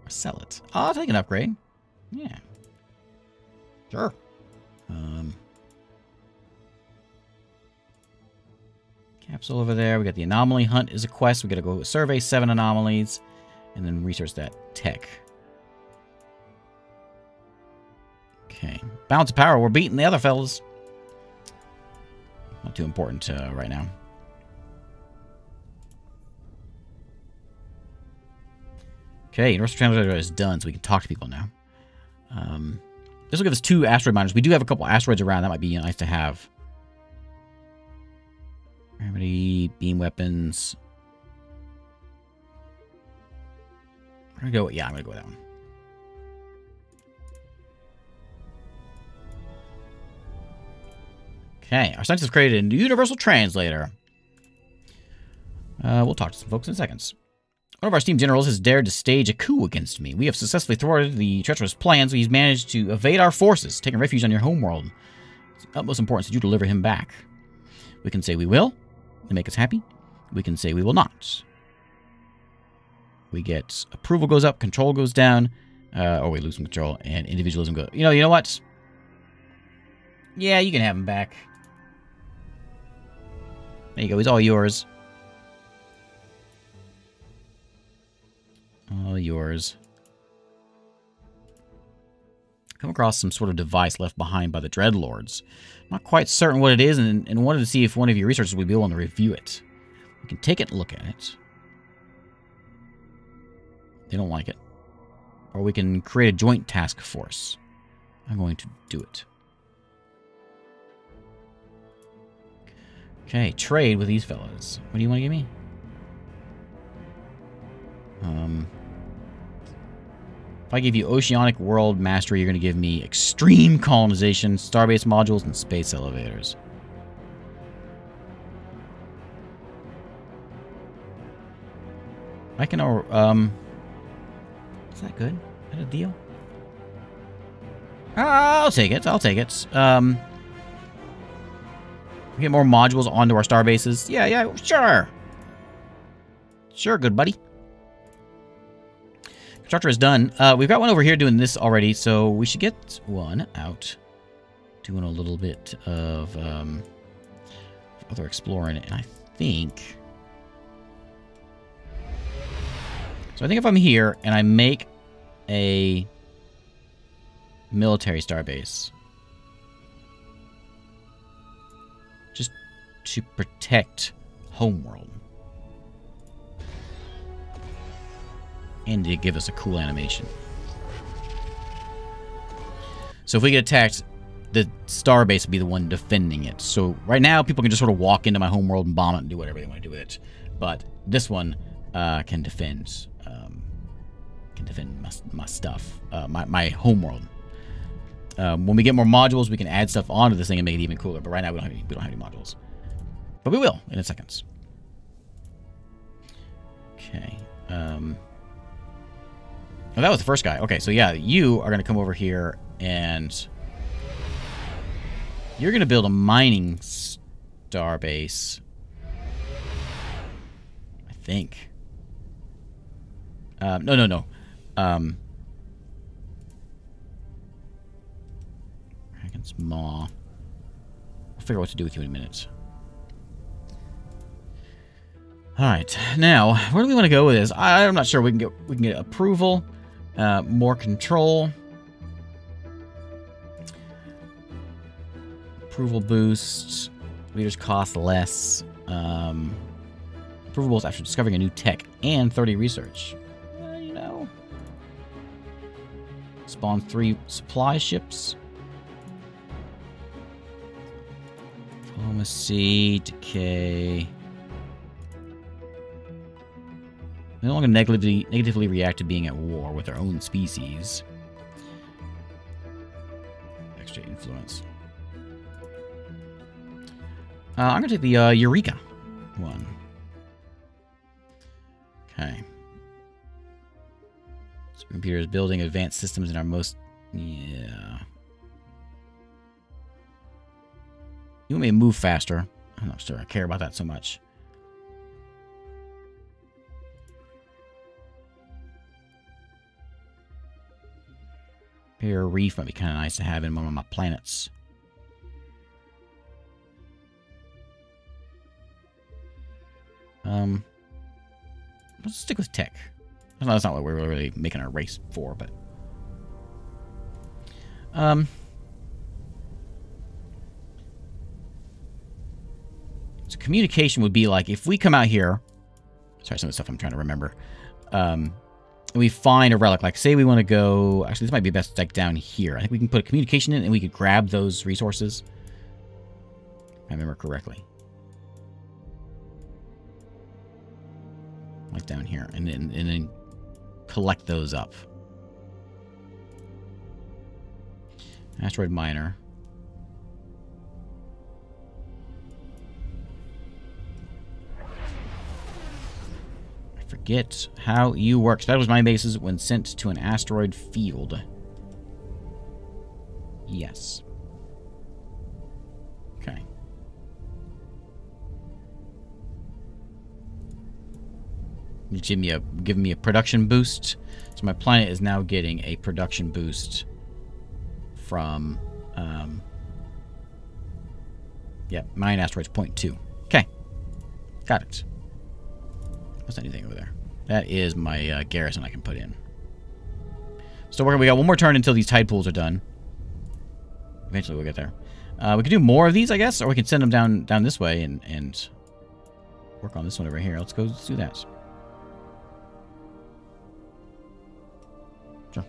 Or sell it? I'll take an upgrade. Yeah. Sure. Capsule over there. We got the anomaly hunt is a quest. We got to go survey 7 anomalies and then research that tech. Okay. Balance of power. We're beating the other fellas. Not too important right now. Okay. Universal Translator is done, so we can talk to people now. This will give us 2 asteroid miners. We do have a couple asteroids around. That might be nice to have. Gravity, beam weapons. I'm gonna go. Yeah, I'm gonna go with that one. Okay, our scientists have created a universal translator. We'll talk to some folks in seconds. One of our steam generals has dared to stage a coup against me. We have successfully thwarted the treacherous plans, so he's managed to evade our forces, taking refuge on your homeworld. It's of utmost importance that you deliver him back. We can say we will, to make us happy. We can say we will not. We get approval goes up, control goes down, or we lose some control, and individualism goes. You know what? Yeah, you can have him back. There you go. He's all yours. All yours. Come across some sort of device left behind by the Dreadlords. I'm not quite certain what it is, and wanted to see if one of your researchers would be willing to review it. We can take it and look at it. They don't like it. Or we can create a joint task force. I'm going to do it. Okay, trade with these fellas. What do you want to give me? If I give you Oceanic World Mastery, you're going to give me Extreme Colonization, Starbase Modules, and Space Elevators. I can, is that good? Is that a deal? I'll take it. I'll take it. We get more modules onto our star bases. Yeah, sure. Sure, good buddy. Constructor is done. We've got one over here doing this already, so we should get one out doing a little bit of other exploring. And I think... So I think if I'm here and I make a military starbase just to protect Homeworld and to give us a cool animation. So if we get attacked, the starbase will be the one defending it. So right now people can just sort of walk into my homeworld and bomb it and do whatever they want to do with it. But this one can defend my stuff, my homeworld. When we get more modules, we can add stuff onto this thing and make it even cooler. But right now, we don't have any modules. But we will in a second. Okay. Oh, that was the first guy. Okay, so yeah, you are going to come over here and you're going to build a mining starbase. I think. No. Dragon's Maw. I'll figure out what to do with you in a minute. Alright, now, where do we want to go with this? I'm not sure. We can get approval, more control. Approval boost. Leaders cost less. Approval boost after discovering a new tech and 30 research. You know. Spawn 3 supply ships. Diplomacy, decay. They no longer negatively react to being at war with their own species. Extra influence. I'm going to take the Eureka one. Okay. Supercomputer is building advanced systems in our most... Yeah. You want me to move faster? I'm not sure I care about that so much. Barrier Reef might be kind of nice to have in one of my planets. Let's stick with tech. That's not what we're really making our race for, but... So communication would be like, if we come out here... Sorry, some of the stuff I'm trying to remember. We find a relic. Like, say we want to go... Actually, this might be best like down here. I think we can put a communication in and we could grab those resources. If I remember correctly. Like down here. And then collect those up. Asteroid miner. I forget how you work. That was my bases when sent to an asteroid field. Yes. Okay. Give me a production boost. So my planet is now getting a production boost from yeah, mine asteroids 0.2. Okay. Got it. What's anything over there? That is my garrison I can put in. So we got one more turn until these tide pools are done. Eventually we'll get there. We can do more of these, I guess, or we can send them down this way and work on this one over here. Let's do that. Sure.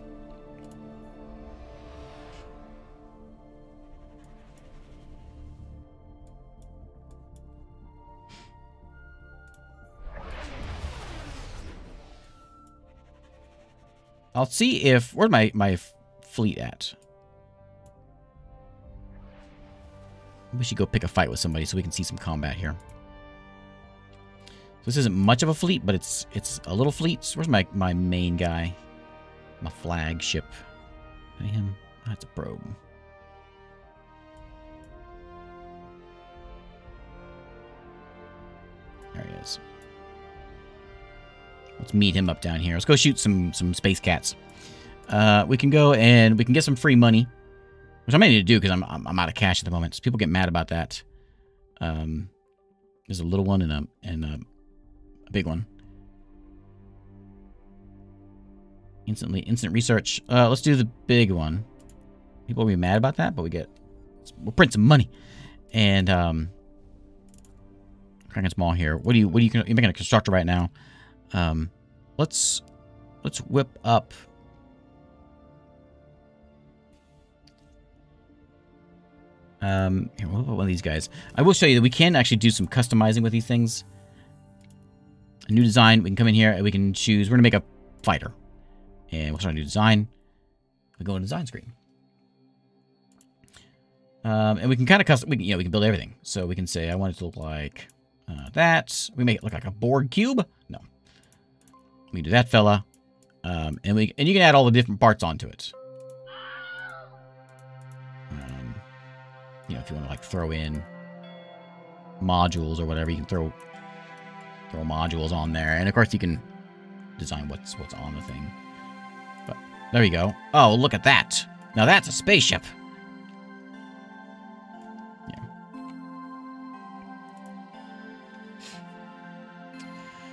I'll see if... Where's my fleet at? We should go pick a fight with somebody so we can see some combat here. So this isn't much of a fleet, but it's a little fleet. Where's my main guy? My flagship. Him? Oh, that's a probe. There he is. Let's meet him up down here. Let's go shoot some space cats. We can go and we can get some free money, which I may need to do because I'm out of cash at the moment. So people get mad about that. There's a little one and a big one. Instant research. Let's do the big one. People will be mad about that, but we'll print some money. And cracking small here. You're making a constructor right now. Let's whip up. Here, we'll put one of these guys. I will show you that we can actually do some customizing with these things. A new design. We can come in here and we can choose. We're gonna make a fighter, and we'll start a new design. We go to design screen, and we can kind of custom. We can build everything. So we can say I want it to look like that. We make it look like a Borg cube. No. We do that fella, and you can add all the different parts onto it. If you want to like throw in modules or whatever, you can throw modules on there, and of course you can design what's on the thing. But there you go. Oh, look at that! Now that's a spaceship.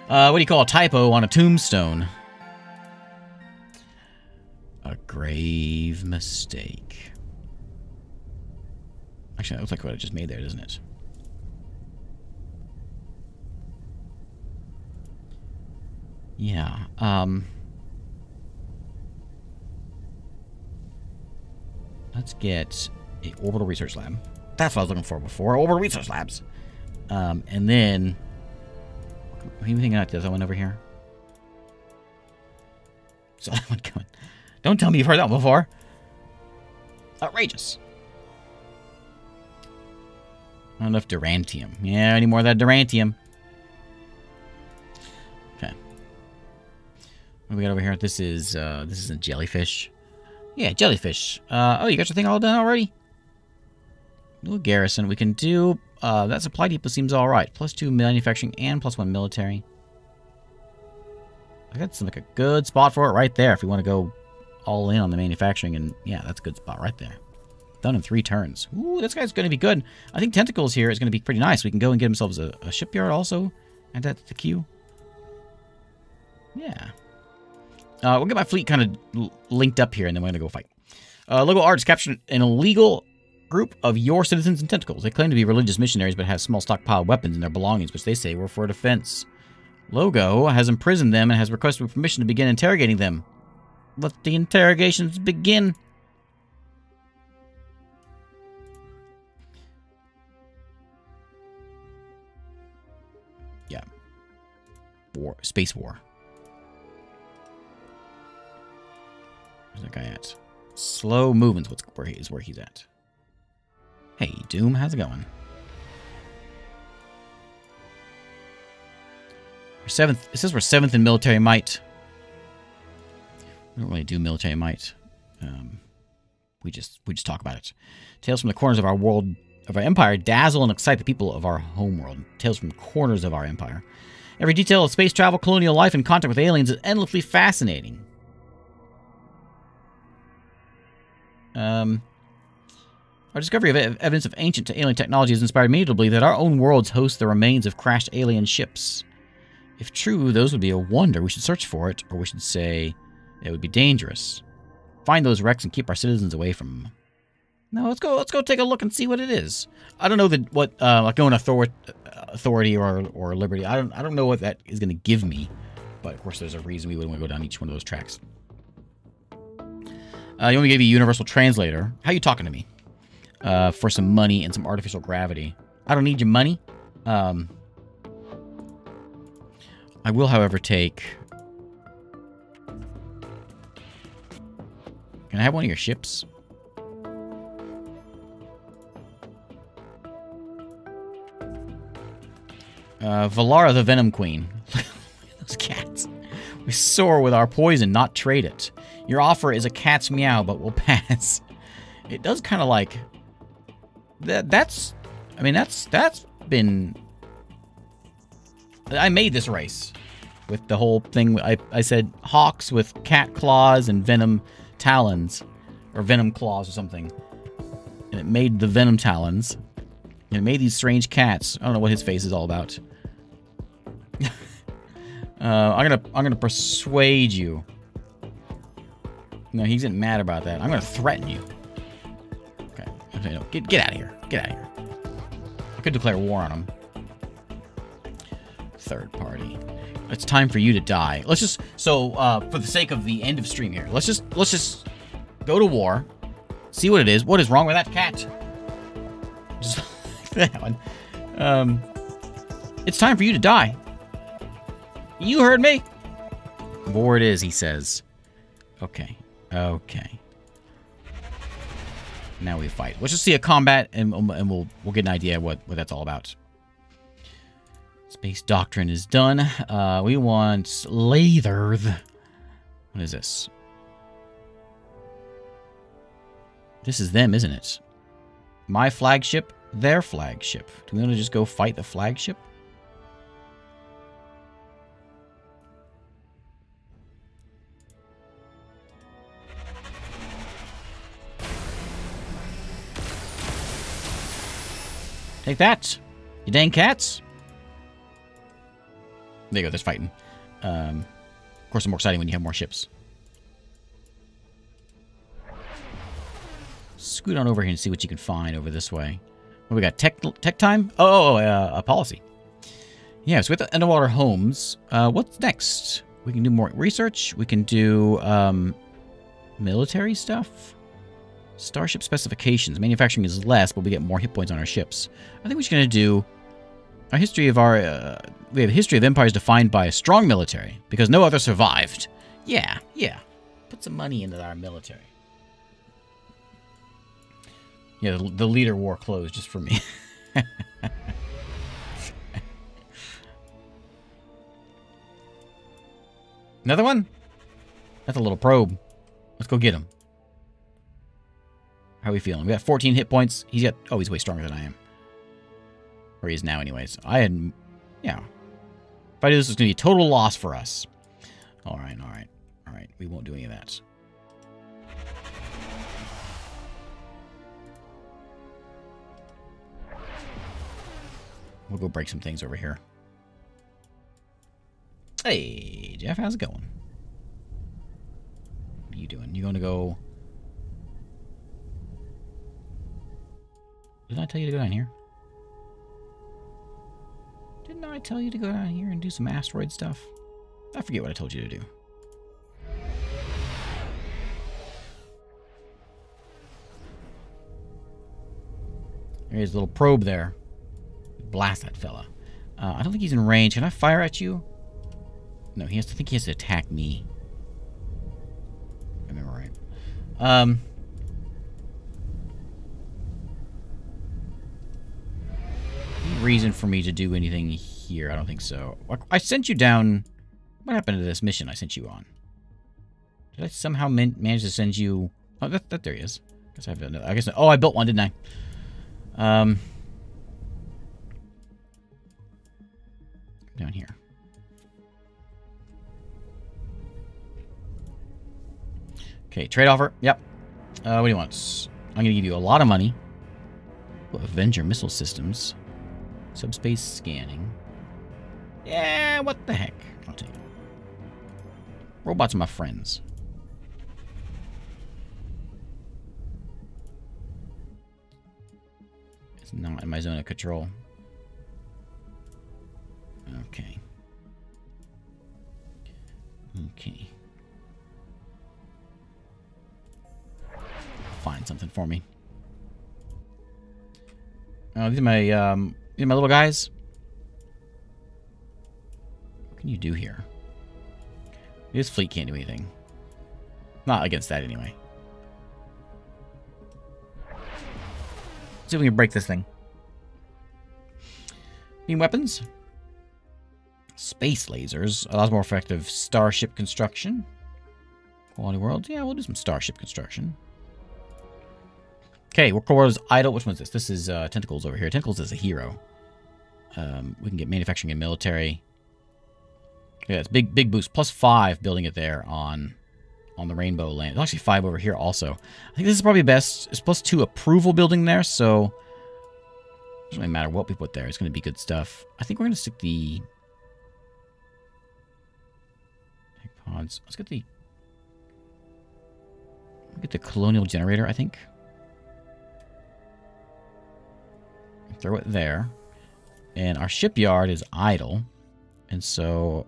What do you call a typo on a tombstone? A grave mistake. Actually, that looks like what I just made there, doesn't it? Yeah, let's get a orbital research lab. That's what I was looking for before. Orbital research labs. And then... What are you thinking about this? That one over here? So that one coming. Don't tell me you've heard that one before. Outrageous. Not enough Durantium. Yeah, any more of that Durantium. Okay. What do we got over here? This is a jellyfish. Yeah, jellyfish. Oh, you got your thing all done already? New garrison. We can do... that supply depot seems alright. +2 manufacturing and +1 military. That seems like a good spot for it right there if we want to go all in on the manufacturing. And yeah, that's a good spot right there. Done in 3 turns. Ooh, this guy's going to be good. I think Tentacles here is going to be pretty nice. We can go and get ourselves a shipyard also. Add that to the queue. Yeah. We'll get my fleet kind of linked up here, and then we're going to go fight. Logo Arts captured an illegal group of your citizens and tentacles. They claim to be religious missionaries, but have small stockpile weapons in their belongings, which they say were for defense. Logo has imprisoned them and has requested permission to begin interrogating them. Let the interrogations begin. Yeah. War. Space war. Where's that guy at? Slow movements is where he's at. Hey, Doom, how's it going? We're 7th. It says we're 7th in military might. We don't really do military might. We just talk about it. Tales from the corners of our world, of our empire, dazzle and excite the people of our homeworld. Tales from corners of our empire. Every detail of space travel, colonial life, and contact with aliens is endlessly fascinating. Our discovery of evidence of ancient alien technology has inspired me to believe that our own worlds host the remains of crashed alien ships. If true, those would be a wonder. We should search for it, or we should say it would be dangerous. Find those wrecks and keep our citizens away from them. No, let's go take a look and see what it is. I don't know what like going authority or liberty. I don't know what that is going to give me, but of course there's a reason we wouldn't want to go down each one of those tracks. You want me to give you a universal translator? How are you talking to me? For some money and some artificial gravity. I don't need your money. I will, however, take... Can I have one of your ships? Valara the Venom Queen. Those cats. We soar with our poison, not trade it. Your offer is a cat's meow, but we'll pass. It does kind of like... That's been... I made this race with the whole thing. I said hawks with cat claws and venom talons. Or venom claws or something. And it made the venom talons. And it made these strange cats. I don't know what his face is all about. I'm gonna persuade you. No, he's getting mad about that. I'm gonna threaten you. Okay. No, get out of here. Get out of here. I could declare war on him. Third party. It's time for you to die. Let's just for the sake of the end of stream here, let's just go to war. See what it is. What is wrong with that cat? Just that one. It's time for you to die. You heard me. War it is, he says. Okay. Okay. Now we fight. Let's just see a combat, and we'll get an idea what that's all about. Space doctrine is done. We want Latherth. What is this? This is them, isn't it? My flagship, their flagship. Do we want to just go fight the flagship? Take that, you dang cats. There you go, there's fighting. Of course, it's more exciting when you have more ships. Scoot on over here and see what you can find over this way. What we got? Tech time? A policy. Yeah, so with the underwater homes, what's next? We can do more research. We can do military stuff. Starship specifications. Manufacturing is less, but we get more hit points on our ships. I think we're just going to do our history of our... we have a history of empires defined by a strong military, because no other survived. Yeah. Put some money into our military. Yeah, the leader war closed just for me. Another one? That's a little probe. Let's go get him. How are we feeling? We got 14 hit points. He's got... Oh, he's way stronger than I am. Or he is now anyways. I had... Yeah. If I do this, it's going to be a total loss for us. Alright, alright. Alright, we won't do any of that. We'll go break some things over here. Hey, Jeff, how's it going? What are you doing? You going to go... Didn't I tell you to go down here? Didn't I tell you to go down here and do some asteroid stuff? I forget what I told you to do. There's a little probe there. Blast that fella. I don't think he's in range. Can I fire at you? No, he has to think he has to attack me. If I remember right. Any reason for me to do anything here? I don't think so. I sent you down. What happened to this mission I sent you on? Did I somehow manage to send you? Oh, that there he is. Guess I have another. I guess. Oh, I built one, didn't I? Down here. Okay, trade offer. Yep. What do you want? I'm going to give you a lot of money. Avenger missile systems. Subspace scanning. Yeah, what the heck? I'll take it. Robots are my friends. It's not in my zone of control. Okay. Okay. Find something for me. Oh, these are my little guys. What can you do here? This fleet can't do anything. Not against that, anyway. Let's see if we can break this thing. Beam weapons. Space lasers. Allows more effective starship construction. Quality worlds. Yeah, we'll do some starship construction. Okay, work world is idle. Which one's this? This is Tentacles over here. Tentacles is a hero. We can get manufacturing and military. Yeah, it's big boost. +5 building it there on the Rainbow Land. There's actually 5 over here also. I think this is probably best. It's +2 approval building there, so it doesn't really matter what we put there. It's going to be good stuff. I think we're going to stick the pods. Let's get the colonial generator, I think. Throw it there. And our shipyard is idle. And so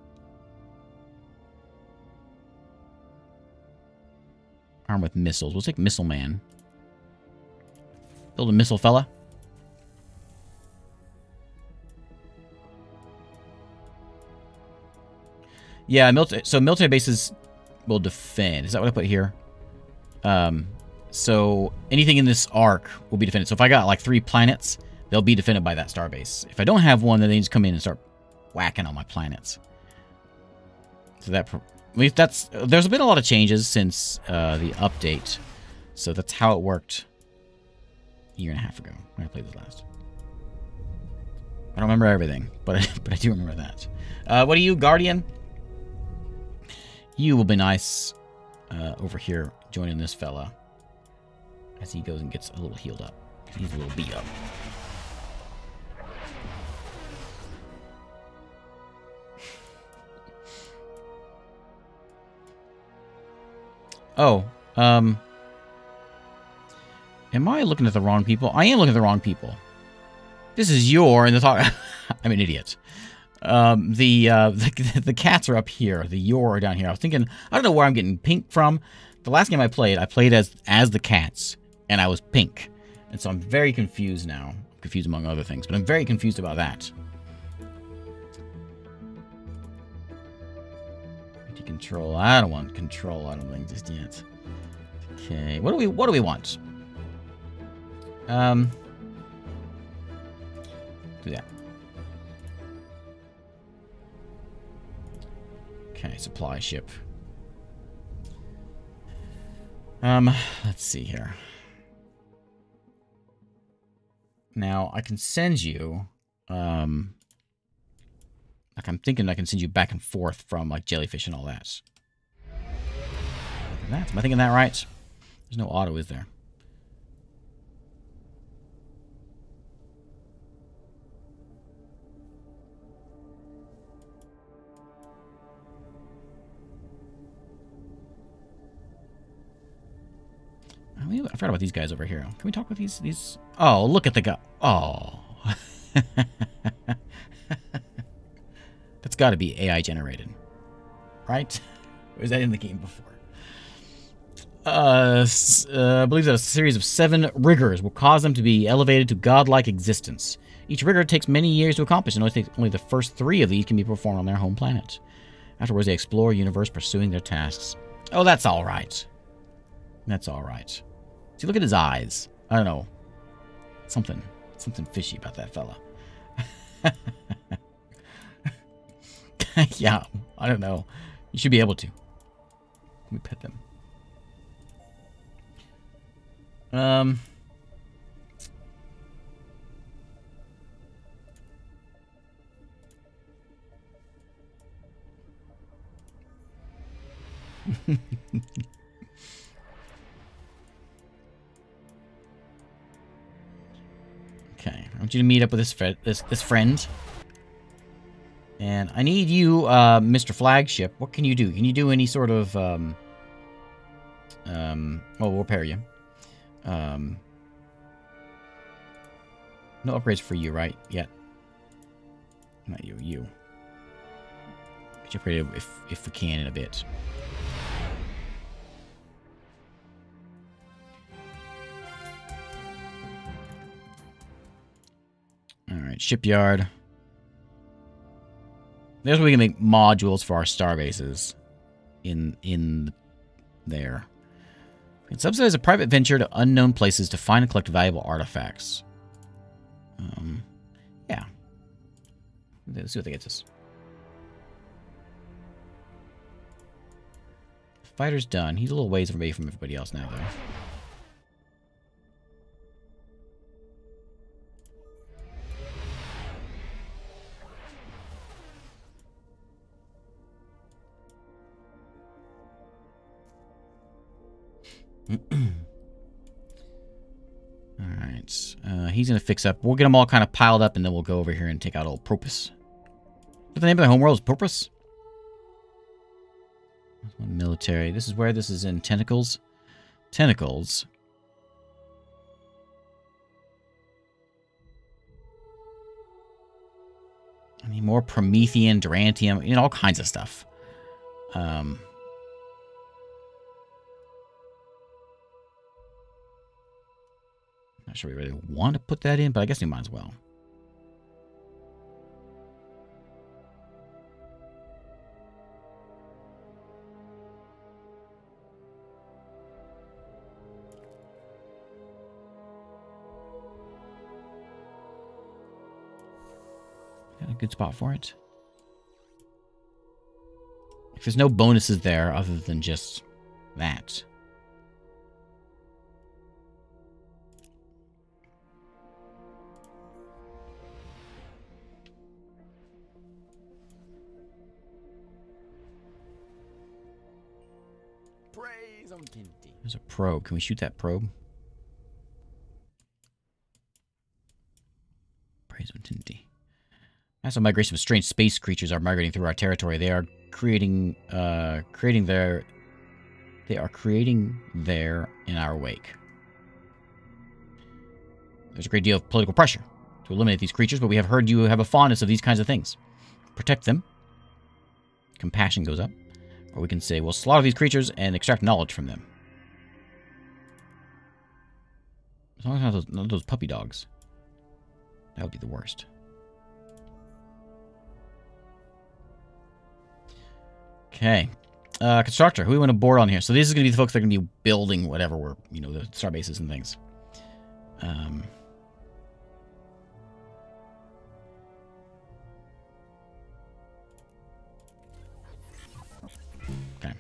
armed with missiles. We'll take Missile Man. Build a missile fella. Yeah, so military bases will defend. Is that what I put here? So anything in this arc will be defended. So if I got like 3 planets, they'll be defended by that starbase. If I don't have one, then they just come in and start whacking on my planets. So there's been a lot of changes since the update. So that's how it worked a year and a half ago when I played this last. I don't remember everything, but I do remember that. What are you, Guardian? You will be nice over here joining this fella as he goes and gets a little healed up. He's a little beat up. Oh, am I looking at the wrong people? I am looking at the wrong people. This is and the talk. I'm an idiot. The cats are up here. The are down here. I was thinking, I don't know where I'm getting pink from. The last game I played as the cats, and I was pink. And so I'm very confused now. I'm confused among other things, but I'm very confused about that. Control. I don't want control. I don't think just yet. Okay. What do we want? Do that. Okay, supply ship. Let's see here. 'Cause I don't know where I'm getting pink from. The last game I played as the cats, and I was pink. And so I'm very confused now. I'm confused among other things, but I'm very confused about that. Okay. What do we want? Do that. Okay, supply ship. Let's see here. 'Cause I don't know where I'm getting pink from. The last game I played as the cats, and I was pink. And so I'm very confused now. I'm confused among other things, but I'm very confused about that. Okay. Now, I can send you, like, I'm thinking I can send you back and forth from, like, jellyfish and all that. Look at that. Am I thinking that right? There's no auto, is there? I forgot about these guys over here. Can we talk with these? Oh, look at the guy. Oh. That's got to be AI generated. Right? Or is that in the game before? I believe that a series of 7 rigors will cause them to be elevated to godlike existence. Each rigor takes many years to accomplish, and only the first 3 of these can be performed on their home planet. Afterwards, they explore the universe pursuing their tasks. Oh, that's all right. That's all right. See, look at his eyes. I don't know. Something fishy about that fella. Yeah, I don't know. You should be able to. Let me pet them. Okay, I want you to meet up with this friend. And I need you, Mr. Flagship. What can you do? Can you do any sort of, well, we'll repair you. No upgrades for you, right? Yet. Not you, you. Get you upgraded if we can in a bit. Alright, shipyard. There's where we can make modules for our star bases. In there. We can subsidize a private venture to unknown places to find and collect valuable artifacts. Yeah. Let's see what they get us. Fighter's done. He's a little ways away from everybody else now, though. Alright. He's going to fix up. We'll get them all kind of piled up, and then we'll go over here and take out old Propus. What's the name of the homeworld? Is Propus? Military. This is where this is in Tentacles. Tentacles. I need more Promethean, Durantium, you know, all kinds of stuff. Not sure we really want to put that in, but I guess we might as well. Got a good spot for it. If there's no bonuses there other than just that. There's a probe. Can we shoot that probe? Praise Tinty. Massive migration of strange space creatures are migrating through our territory. They are creating their in our wake. There's a great deal of political pressure to eliminate these creatures, but we have heard you have a fondness of these kinds of things. Protect them. Compassion goes up. Or we can say, we'll slaughter these creatures and extract knowledge from them. As long as not those puppy dogs. That would be the worst. Okay. Constructor, who we want to board on here? So these are going to be the folks that are going to be building whatever we're, you know, the star bases and things. Okay.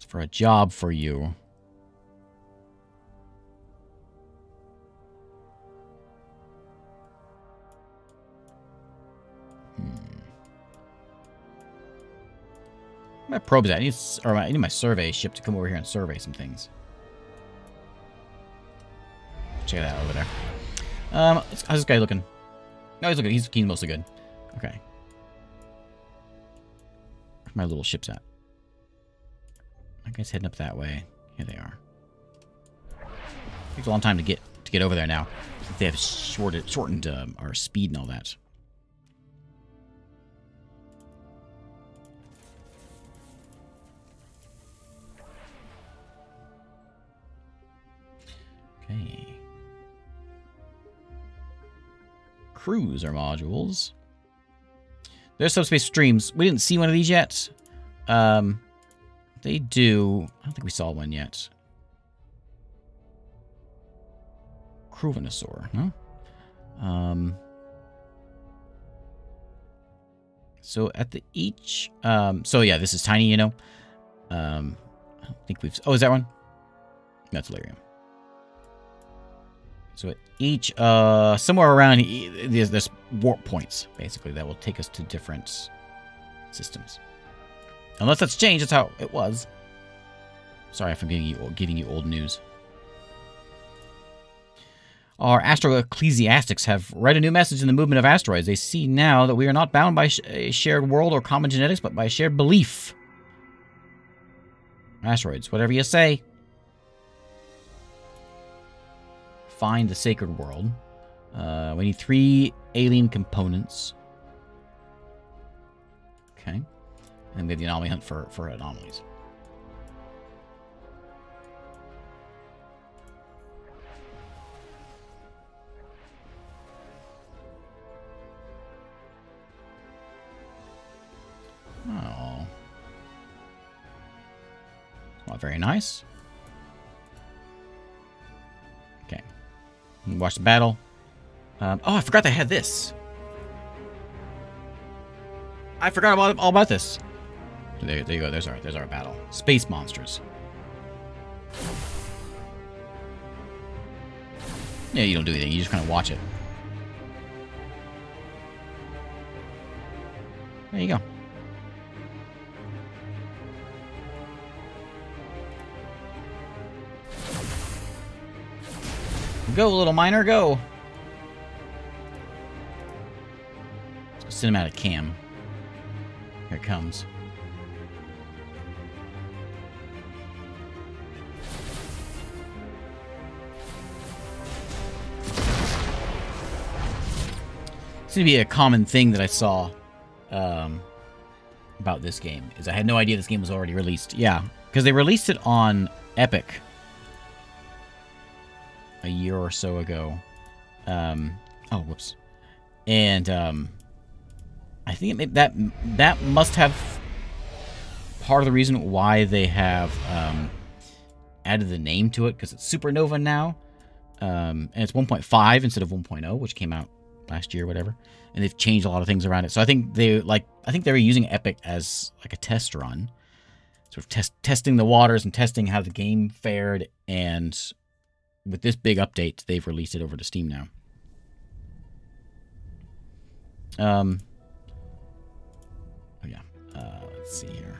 For a job for you. My probe's at. I need my survey ship to come over here and survey some things. Check it out over there. How's this guy looking? No, he's looking. He's mostly good. Okay. Where's my little ships at? I guess heading up that way. Here they are. Takes a long time to get over there now. They have shortened our speed and all that. Okay. Cruiser modules. There's subspace streams. We didn't see one of these yet. They do. I don't think we saw one yet. Cruvenosaur, huh? So at the each. So yeah, this is tiny, you know. I don't think we've. Oh, is that one? That's Lyrium. So at each, somewhere around, there's warp points, basically, that will take us to different systems. Unless that's changed, that's how it was. Sorry if I'm giving you old news. Our astro ecclesiastics have read a new message in the movement of asteroids. They see now that we are not bound by a shared world or common genetics, but by a shared belief. Asteroids, whatever you say. Find the sacred world. We need 3 alien components. Okay. And we have the anomaly hunt for anomalies. Oh. Not very nice. Okay. Watch the battle. Oh, I forgot they had this. I forgot all about this. There you go. There's our battle. Space monsters. Yeah, you don't do anything. You just kind of watch it. There you go. Go, little miner, go. Cinematic cam. Here it comes. It's going to be a common thing that I saw about this game, is I had no idea this game was already released. Yeah, because they released it on Epic a year or so ago. Oh, whoops. And I think that must have part of the reason why they have added the name to it, because it's Supernova now. And it's 1.5 instead of 1.0, which came out last year or whatever. And they've changed a lot of things around it. So I think they were using Epic as like a test run. Sort of testing the waters and testing how the game fared, and with this big update, they've released it over to Steam now. Oh yeah. Let's see here.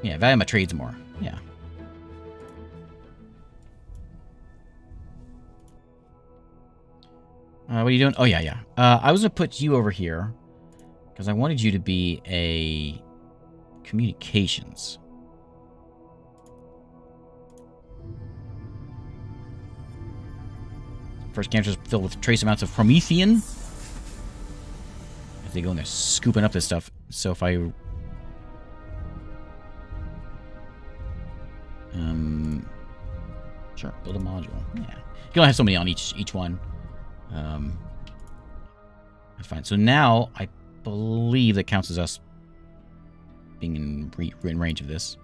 Yeah, value my trades more. Yeah. What are you doing? Oh, yeah, yeah. I was going to put you over here because I wanted you to be a communications. First canisters filled with trace amounts of Promethean. As they go in there scooping up this stuff. So if I... Sure, build a module. Yeah. You can only have so many on each one. That's fine. So now, I believe that counts as us being in range of this.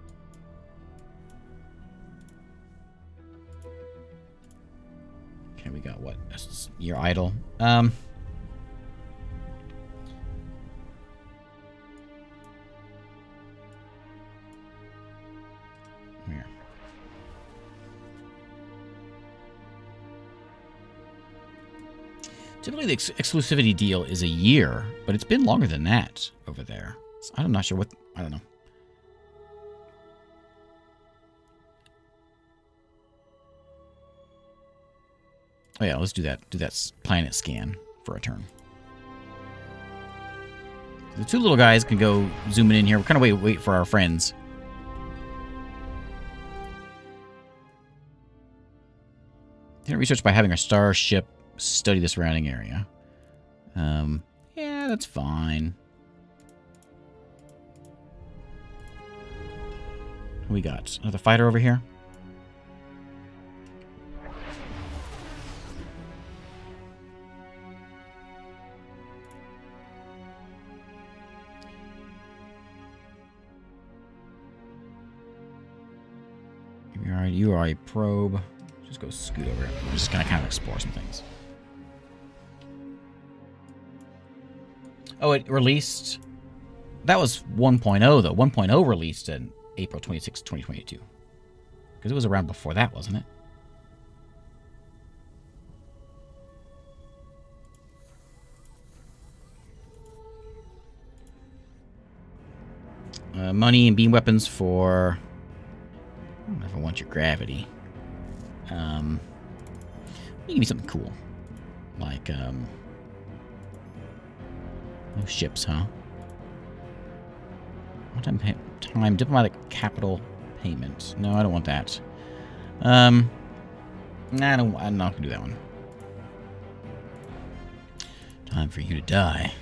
Okay, we got what? You're idle. Here. Typically, the exclusivity deal is a year, but it's been longer than that over there. So I'm not sure what... I don't know. Oh yeah, let's do that. Do that planet scan for a turn. The two little guys can go zooming in here. We're kind of wait for our friends. Research by having our starship study the surrounding area. Yeah, that's fine. What we got? Another fighter over here? You are a probe. Just go scoot over it. We're just gonna kind of explore some things. Oh, it released... That was 1.0, though. 1.0 released in April 26, 2022. Because it was around before that, wasn't it? Money and beam weapons for... I don't know if I want your gravity. Give me something cool. Like, no ships, huh? Time diplomatic capital payment. No, I don't want that. Nah, I'm not gonna do that one. Time for you to die.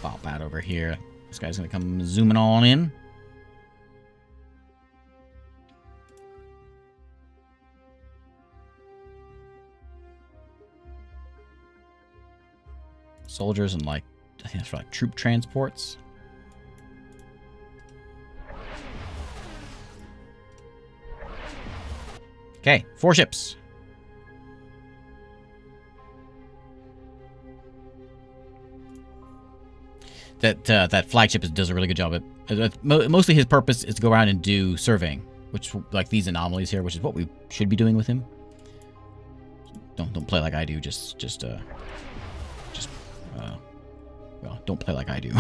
Pop out over here. This guy's gonna come zooming on in. Soldiers and like, I think that's for like troop transports. Okay, 4 ships. That flagship does a really good job at mostly his purpose is to go around and do surveying, which like these anomalies here, which is what we should be doing with him. Don't play like I do. Well, don't play like I do.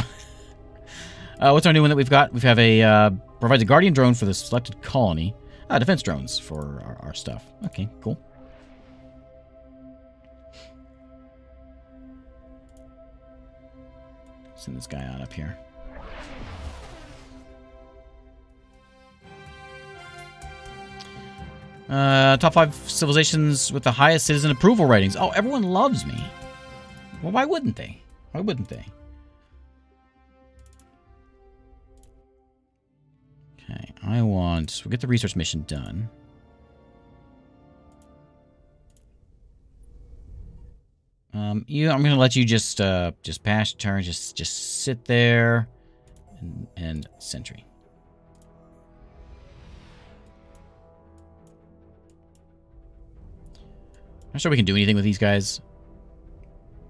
What's our new one that we've got? We have a provides a guardian drone for the selected colony. Defense drones for our stuff. Okay, cool. Send this guy on up here. Top 5 civilizations with the highest citizen approval ratings. Oh, everyone loves me. Well, why wouldn't they? Why wouldn't they? Okay, we'll get the research mission done. I'm gonna let you just pass your turn, just sit there and sentry. Not sure we can do anything with these guys.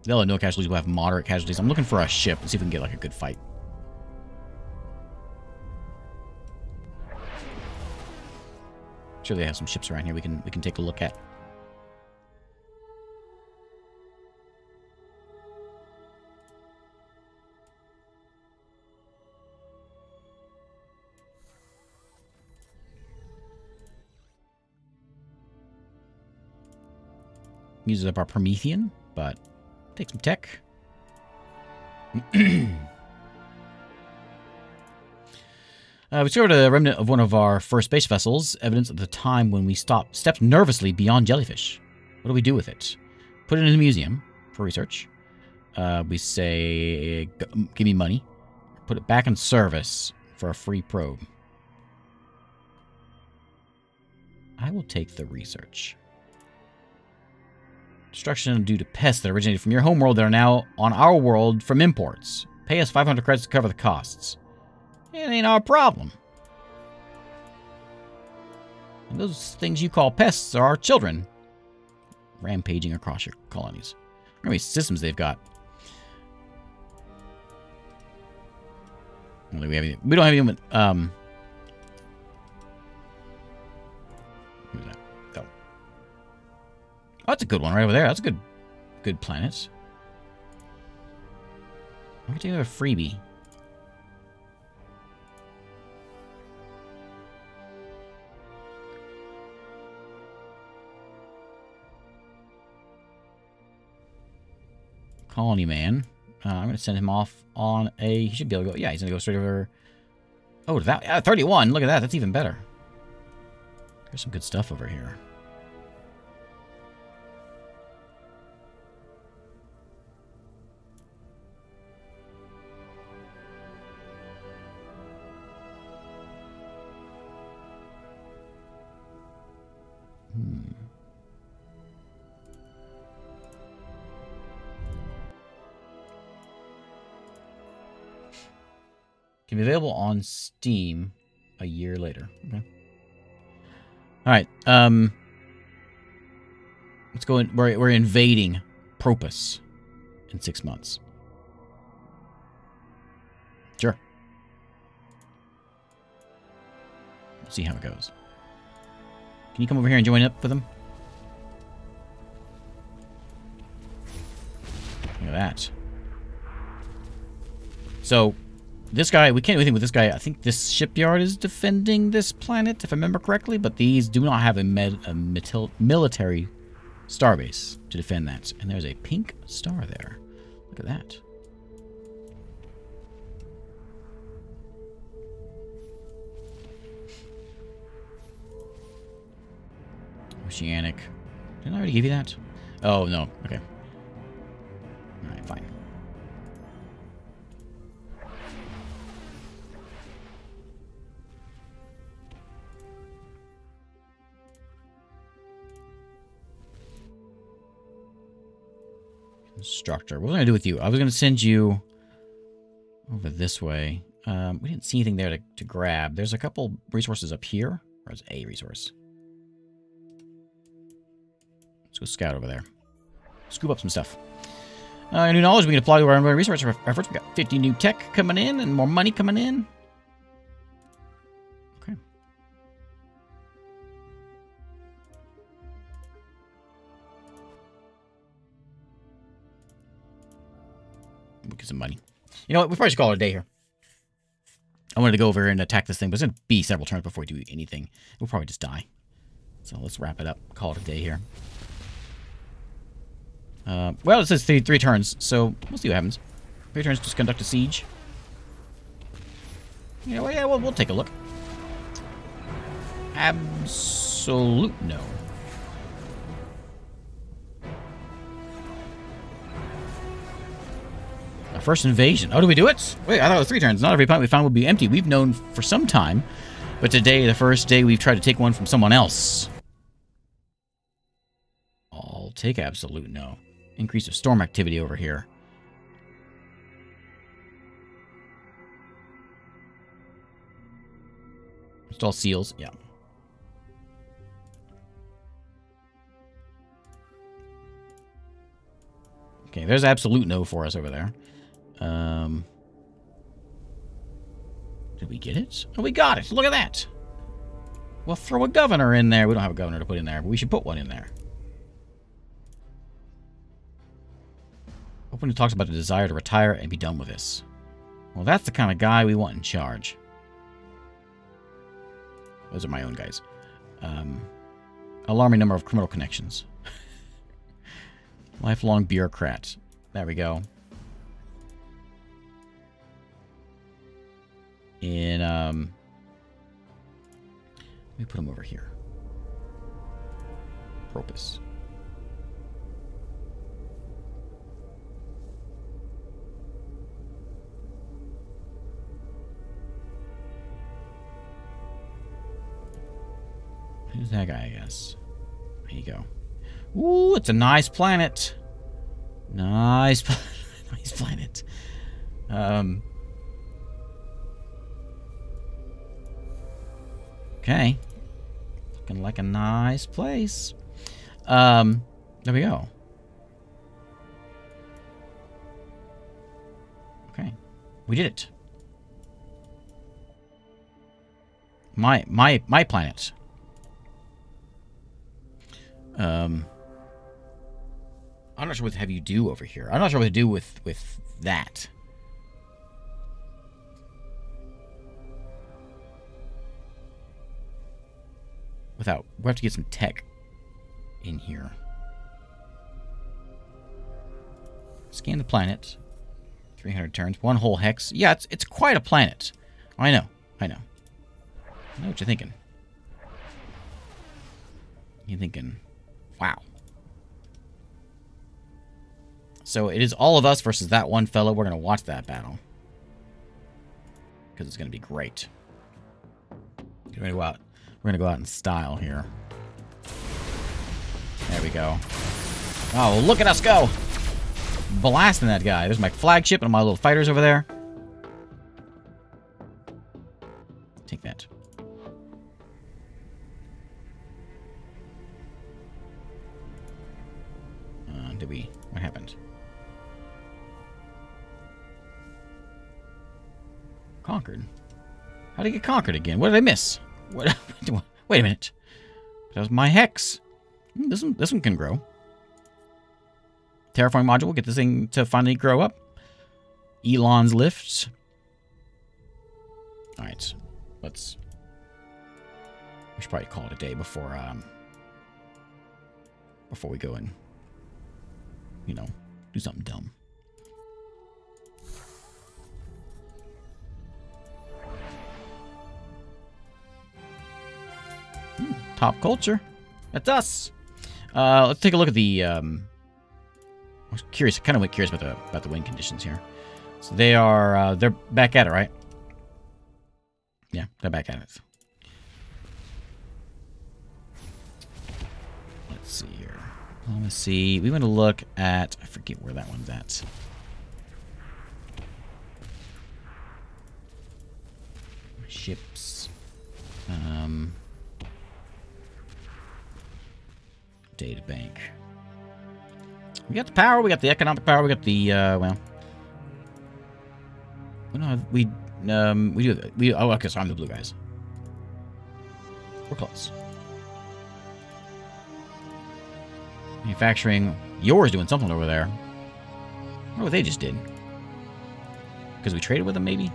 They'll have no casualties, we'll have moderate casualties. I'm looking for a ship and see if we can get like a good fight. Sure, they have some ships around here we can take a look at. Uses up our Promethean, but take some tech. We discovered a remnant of one of our first space vessels, evidence of the time when we stepped nervously beyond jellyfish. What do we do with it? Put it in a museum for research. We say, give me money. Put it back in service for a free probe. I will take the research. Destruction due to pests that originated from your homeworld that are now on our world from imports. Pay us 500 credits to cover the costs. It ain't our problem. And those things you call pests are our children. Rampaging across your colonies. How many systems they've got. We don't have any. Who's that? Oh, that's a good one right over there. That's a good planet. I'm gonna take a freebie. Colony man. I'm going to send him off on a... He should be able to go... Yeah, he's going to go straight over... Oh, that... Yeah, 31. Look at that. That's even better. There's some good stuff over here. Can be available on Steam a year later. Okay. All right. Let's go in. We're invading Propus in 6 months. Sure. Let's see how it goes. Can you come over here and join up with them? Look at that. So... This guy, we can't do anything with this guy. I think this shipyard is defending this planet, if I remember correctly, but these do not have a military starbase to defend that. And there's a pink star there. Look at that. Oceanic. Didn't I already give you that? Oh, no. Okay. Alright, fine. Structure. What was I going to do with you? I was going to send you over this way. We didn't see anything there to grab. There's a couple resources up here. Or there's a resource. Let's go scout over there. Scoop up some stuff. New knowledge we can apply to our research efforts. We got 50 new tech coming in and more money coming in. Okay. We'll get some money. You know what? We probably should call it a day here. I wanted to go over and attack this thing, but it's going to be several turns before we do anything. We'll probably just die. So let's wrap it up. Call it a day here. Well, it says three turns, so we'll see what happens. 3 turns to conduct a siege. Yeah, well, yeah, we'll take a look. Absolute no. Our first invasion. Oh, did we do it? Wait, I thought it was 3 turns. Not every planet we found would be empty. We've known for some time, but today, the first day, we've tried to take one from someone else. I'll take absolute no. Increase of storm activity over here. Install seals. Yeah. Okay, there's absolute no for us over there. Did we get it? Oh, we got it. Look at that. We'll throw a governor in there. We don't have a governor to put in there, but we should put one in there. Open talks about the desire to retire and be done with this. Well, that's the kind of guy we want in charge. Those are my own guys. Alarming number of criminal connections. Lifelong bureaucrat. There we go. In, let me put him over here. Propus. Who's that guy, I guess? There you go. Ooh, it's a nice planet. Nice, nice planet. Okay. Looking like a nice place. There we go. Okay. We did it. My planet. I'm not sure what to have you do over here. I'm not sure what to do with that. We have to get some tech in here. Scan the planet. 300 turns. One whole hex. Yeah, it's quite a planet. I know. I know what you're thinking. You're thinking, wow. So it is all of us versus that one fellow. We're going to watch that battle. Because it's going to be great. We're going to go out. We're going to go out in style here. There we go. Oh, look at us go! Blasting that guy. There's my flagship and my little fighters over there. Take that. What happened? Conquered? How did it get conquered again? What did I miss? What? Wait a minute. That was my hex. This one can grow. Terraforming module. Get this thing to finally grow up. Elon's lift. All right. We should probably call it a day before we go and, you know, do something dumb. Top culture. That's us. Let's take a look at the. I was curious. Kind of curious about the wind conditions here. So they are. They're back at it, right? Yeah, they're back at it. Let's see here. Let's see. We want to look at. I forget where that one's at. Ships. Data bank. We got the power. We got the economic power. We got the well. We do. Oh, okay. So I'm the blue guys. We're close. Manufacturing. Yours doing something over there. I wonder what they just did. Because we traded with them, maybe.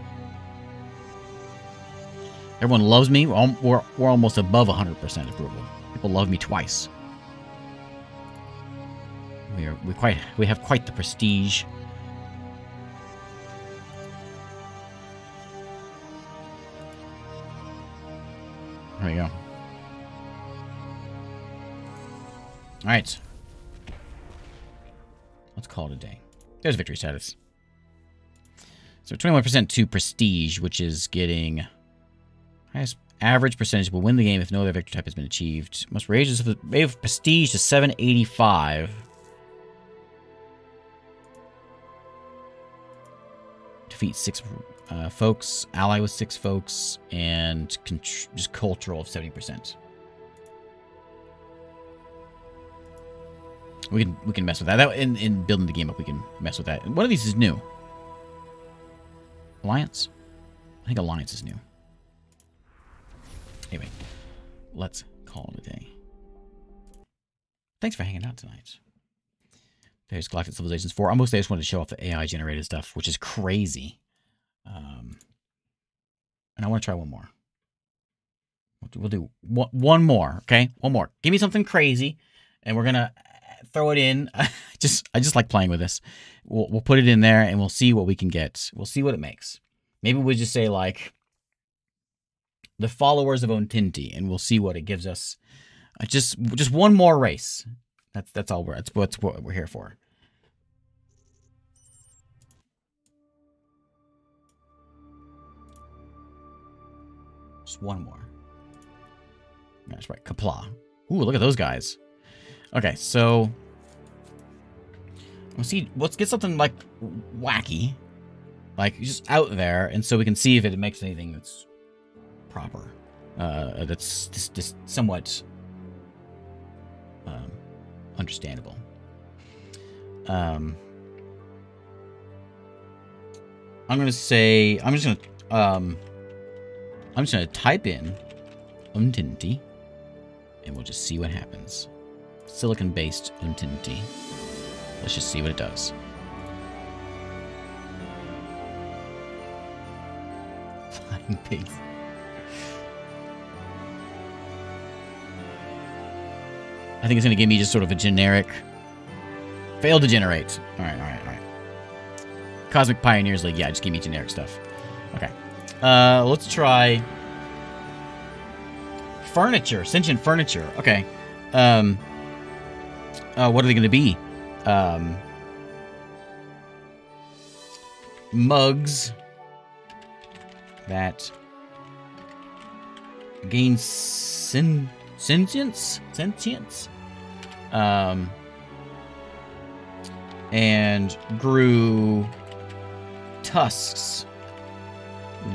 Everyone loves me. We're almost above 100% approval. People love me twice. We have quite the prestige. There we go. All right. Let's call it a day. There's victory status. So 21% to prestige, which is getting highest average percentage will win the game if no other victory type has been achieved. Must raise the rate of prestige to 785. Defeat 6 folks, ally with 6 folks, and just cultural of 70%. We can mess with that. In building the game up, we can mess with that. And one of these is new. Alliance? I think Alliance is new. Anyway, let's call it a day. Thanks for hanging out tonight. There's Galactic Civilizations IV. Mostly I just wanted to show off the AI-generated stuff, which is crazy. And I want to try one more. We'll do one more, okay? One more. Give me something crazy, and we're gonna throw it in. I just like playing with this. We'll put it in there, and we'll see what we can get. We'll see what it makes. Maybe we'll just say like the followers of Ontinti, and we'll see what it gives us. Just one more race. That's all that's what we're here for. Just one more. That's right. Kapla. Ooh, look at those guys. Okay, so let's get something like wacky, like just out there, and so we can see if it makes anything that's proper, that's just somewhat understandable. I'm just gonna type in Untinty. And we'll just see what happens. Silicon-based Untinty. Let's just see what it does. Flying pigs. I think it's going to give me just sort of a generic... Failed to generate. Alright, alright, alright. Cosmic Pioneers League. Yeah, just give me generic stuff. Okay. Let's try... Furniture. Sentient furniture. Okay. What are they going to be? Mugs that gain sentience? And grew tusks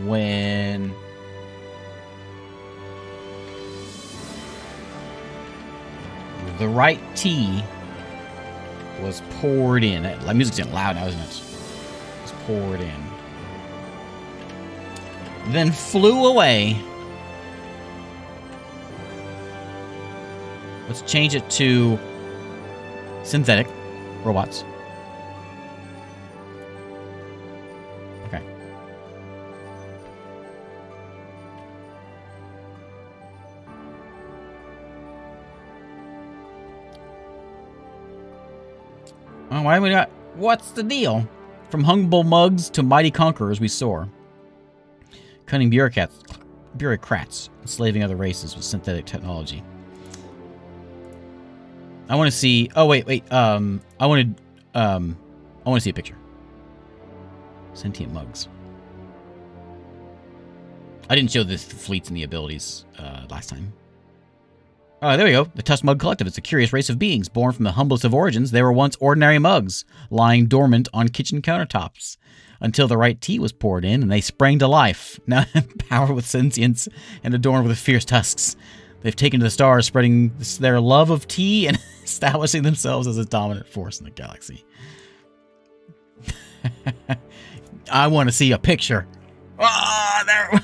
when the right tea was poured in. That music's getting loud now, isn't it? It was poured in. Then flew away. Let's change it to synthetic robots. Okay. Oh, why do we got... What's the deal? From humble mugs to mighty conquerors we soar. Cunning bureaucrats enslaving other races with synthetic technology. I want to see... Oh, wait. I want to see a picture. Sentient mugs. I didn't show the fleets and the abilities last time. Oh, there we go. The Tusk Mug Collective. It's a curious race of beings. Born from the humblest of origins, they were once ordinary mugs, lying dormant on kitchen countertops. Until the right tea was poured in, and they sprang to life. Now empowered with sentience and adorned with fierce tusks. They've taken to the stars, spreading their love of tea and establishing themselves as a dominant force in the galaxy. I want to see a picture. Oh, there.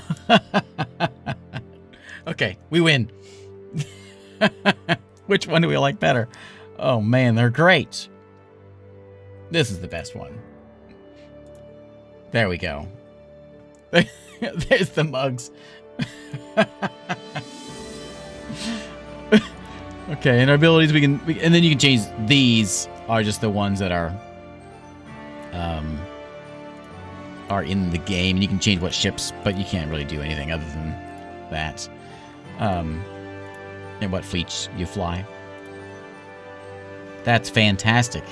Okay, we win. Which one do we like better? Oh man, they're great. This is the best one. There we go. There's the mugs. Okay, and our abilities and then you can change. These are just the ones that are in the game, and you can change what ships, but you can't really do anything other than that. And what fleets you fly. That's fantastic.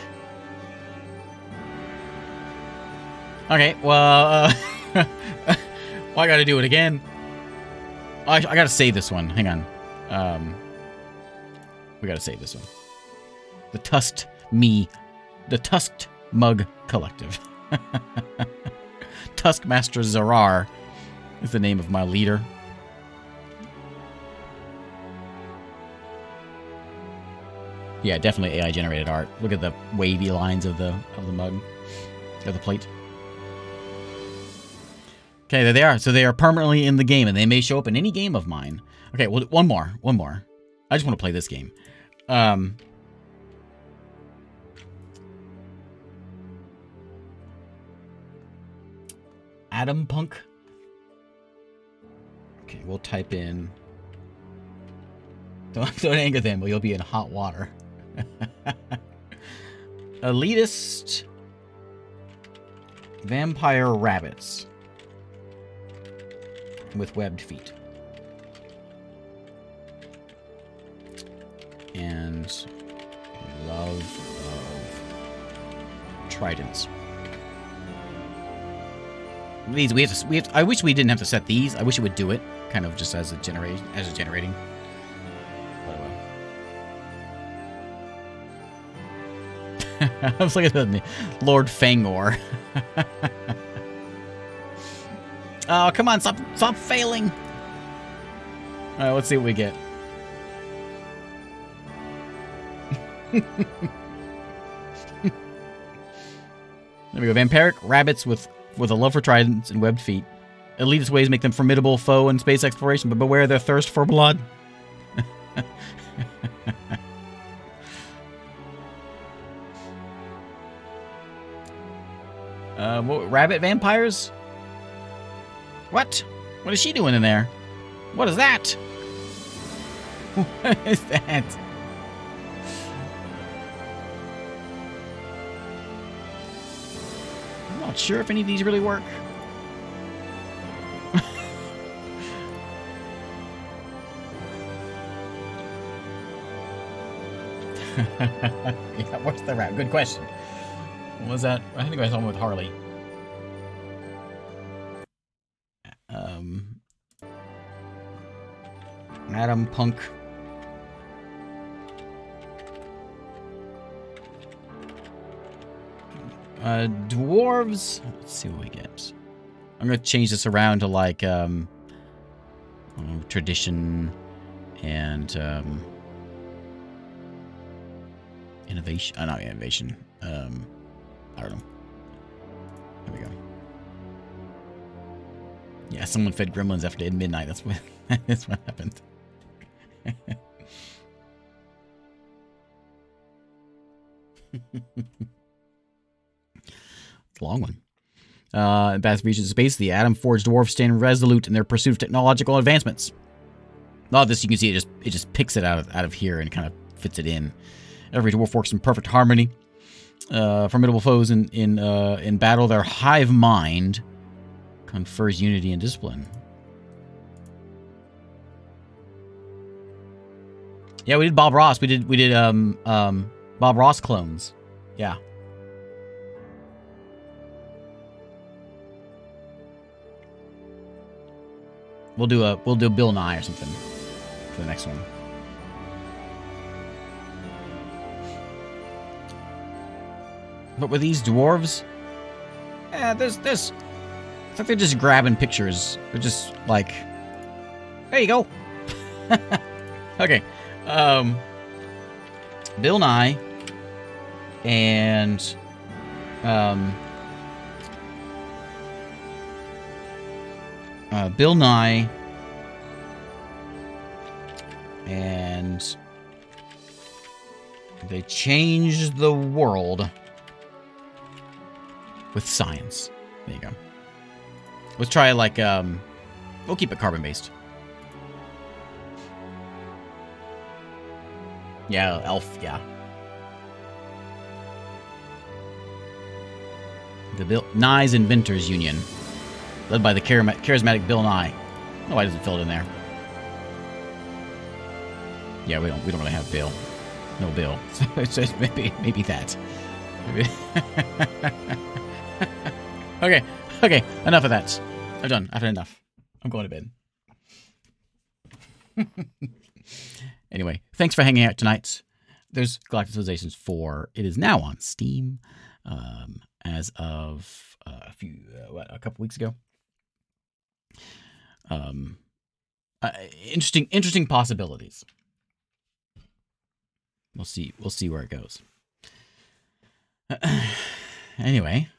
Okay, well, well, I gotta do it again. I gotta save this one. Hang on. We gotta save this one. The Tusked Mug Collective. Tuskmaster Zarar is the name of my leader. Yeah, definitely AI generated art. Look at the wavy lines of the mug, of the plate. Okay, there they are. So they are permanently in the game, and they may show up in any game of mine. Okay, well, one more. I just want to play this game. Atom Punk. Okay, we'll type in... Don't anger them, or you'll be in hot water. Elitist vampire rabbits with webbed feet. And love of tridents. These we have to. I wish we didn't have to set these. I wish it would do it, kind of just as a generating. I was looking at the Lord Fangor. Oh, come on, stop failing. All right, let's see what we get. There we go. Vampiric rabbits with a love for tridents and webbed feet. Elitist ways make them formidable foe in space exploration, but beware their thirst for blood. Rabbit vampires? What? What is she doing in there? What is that? What is that? I'm not sure if any of these really work. Yeah, what's the rap? Good question. What was that? I think I was on with Harley. Adam Punk. Dwarves. Let's see what we get. I'm gonna change this around to like tradition and innovation. Not innovation. I don't know. There we go. Yeah, someone fed gremlins after midnight. That's what that's what happened. It's a long one. In vast regions of space, the atom-forged dwarves stand resolute in their pursuit of technological advancements. A lot of this, you can see, it just picks it out of here and kind of fits it in. Every dwarf works in perfect harmony. Formidable foes in battle. Their hive mind confers unity and discipline. Yeah, we did Bob Ross. We did Bob Ross clones. Yeah. We'll do Bill Nye or something for the next one. But with these dwarves, yeah, there's it's like they're just grabbing pictures. They're just like, there you go. Okay. Bill Nye and Bill Nye and they changed the world with science. There you go. Let's try like we'll keep it carbon based. Yeah, elf, yeah. The Bill Nye's Inventors Union, led by the charismatic Bill Nye. I don't know why it doesn't fill it in there. Yeah, we don't really have Bill. No Bill. So it's just maybe that. Maybe. Okay, enough of that. I'm done. I've had enough. I'm going to bed. Anyway, thanks for hanging out tonight. There's Galactic Civilizations IV. It is now on Steam, as of a couple weeks ago. Interesting possibilities. We'll see where it goes. Anyway,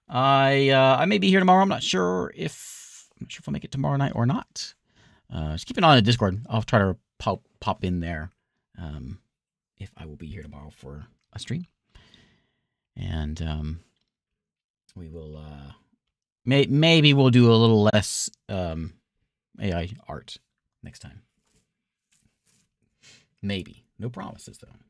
I may be here tomorrow. I'm not sure if I'll make it tomorrow night or not. Just keep an eye on the Discord. I'll try to pop in there if I will be here tomorrow for a stream. And we will maybe we'll do a little less AI art next time. Maybe. No promises though.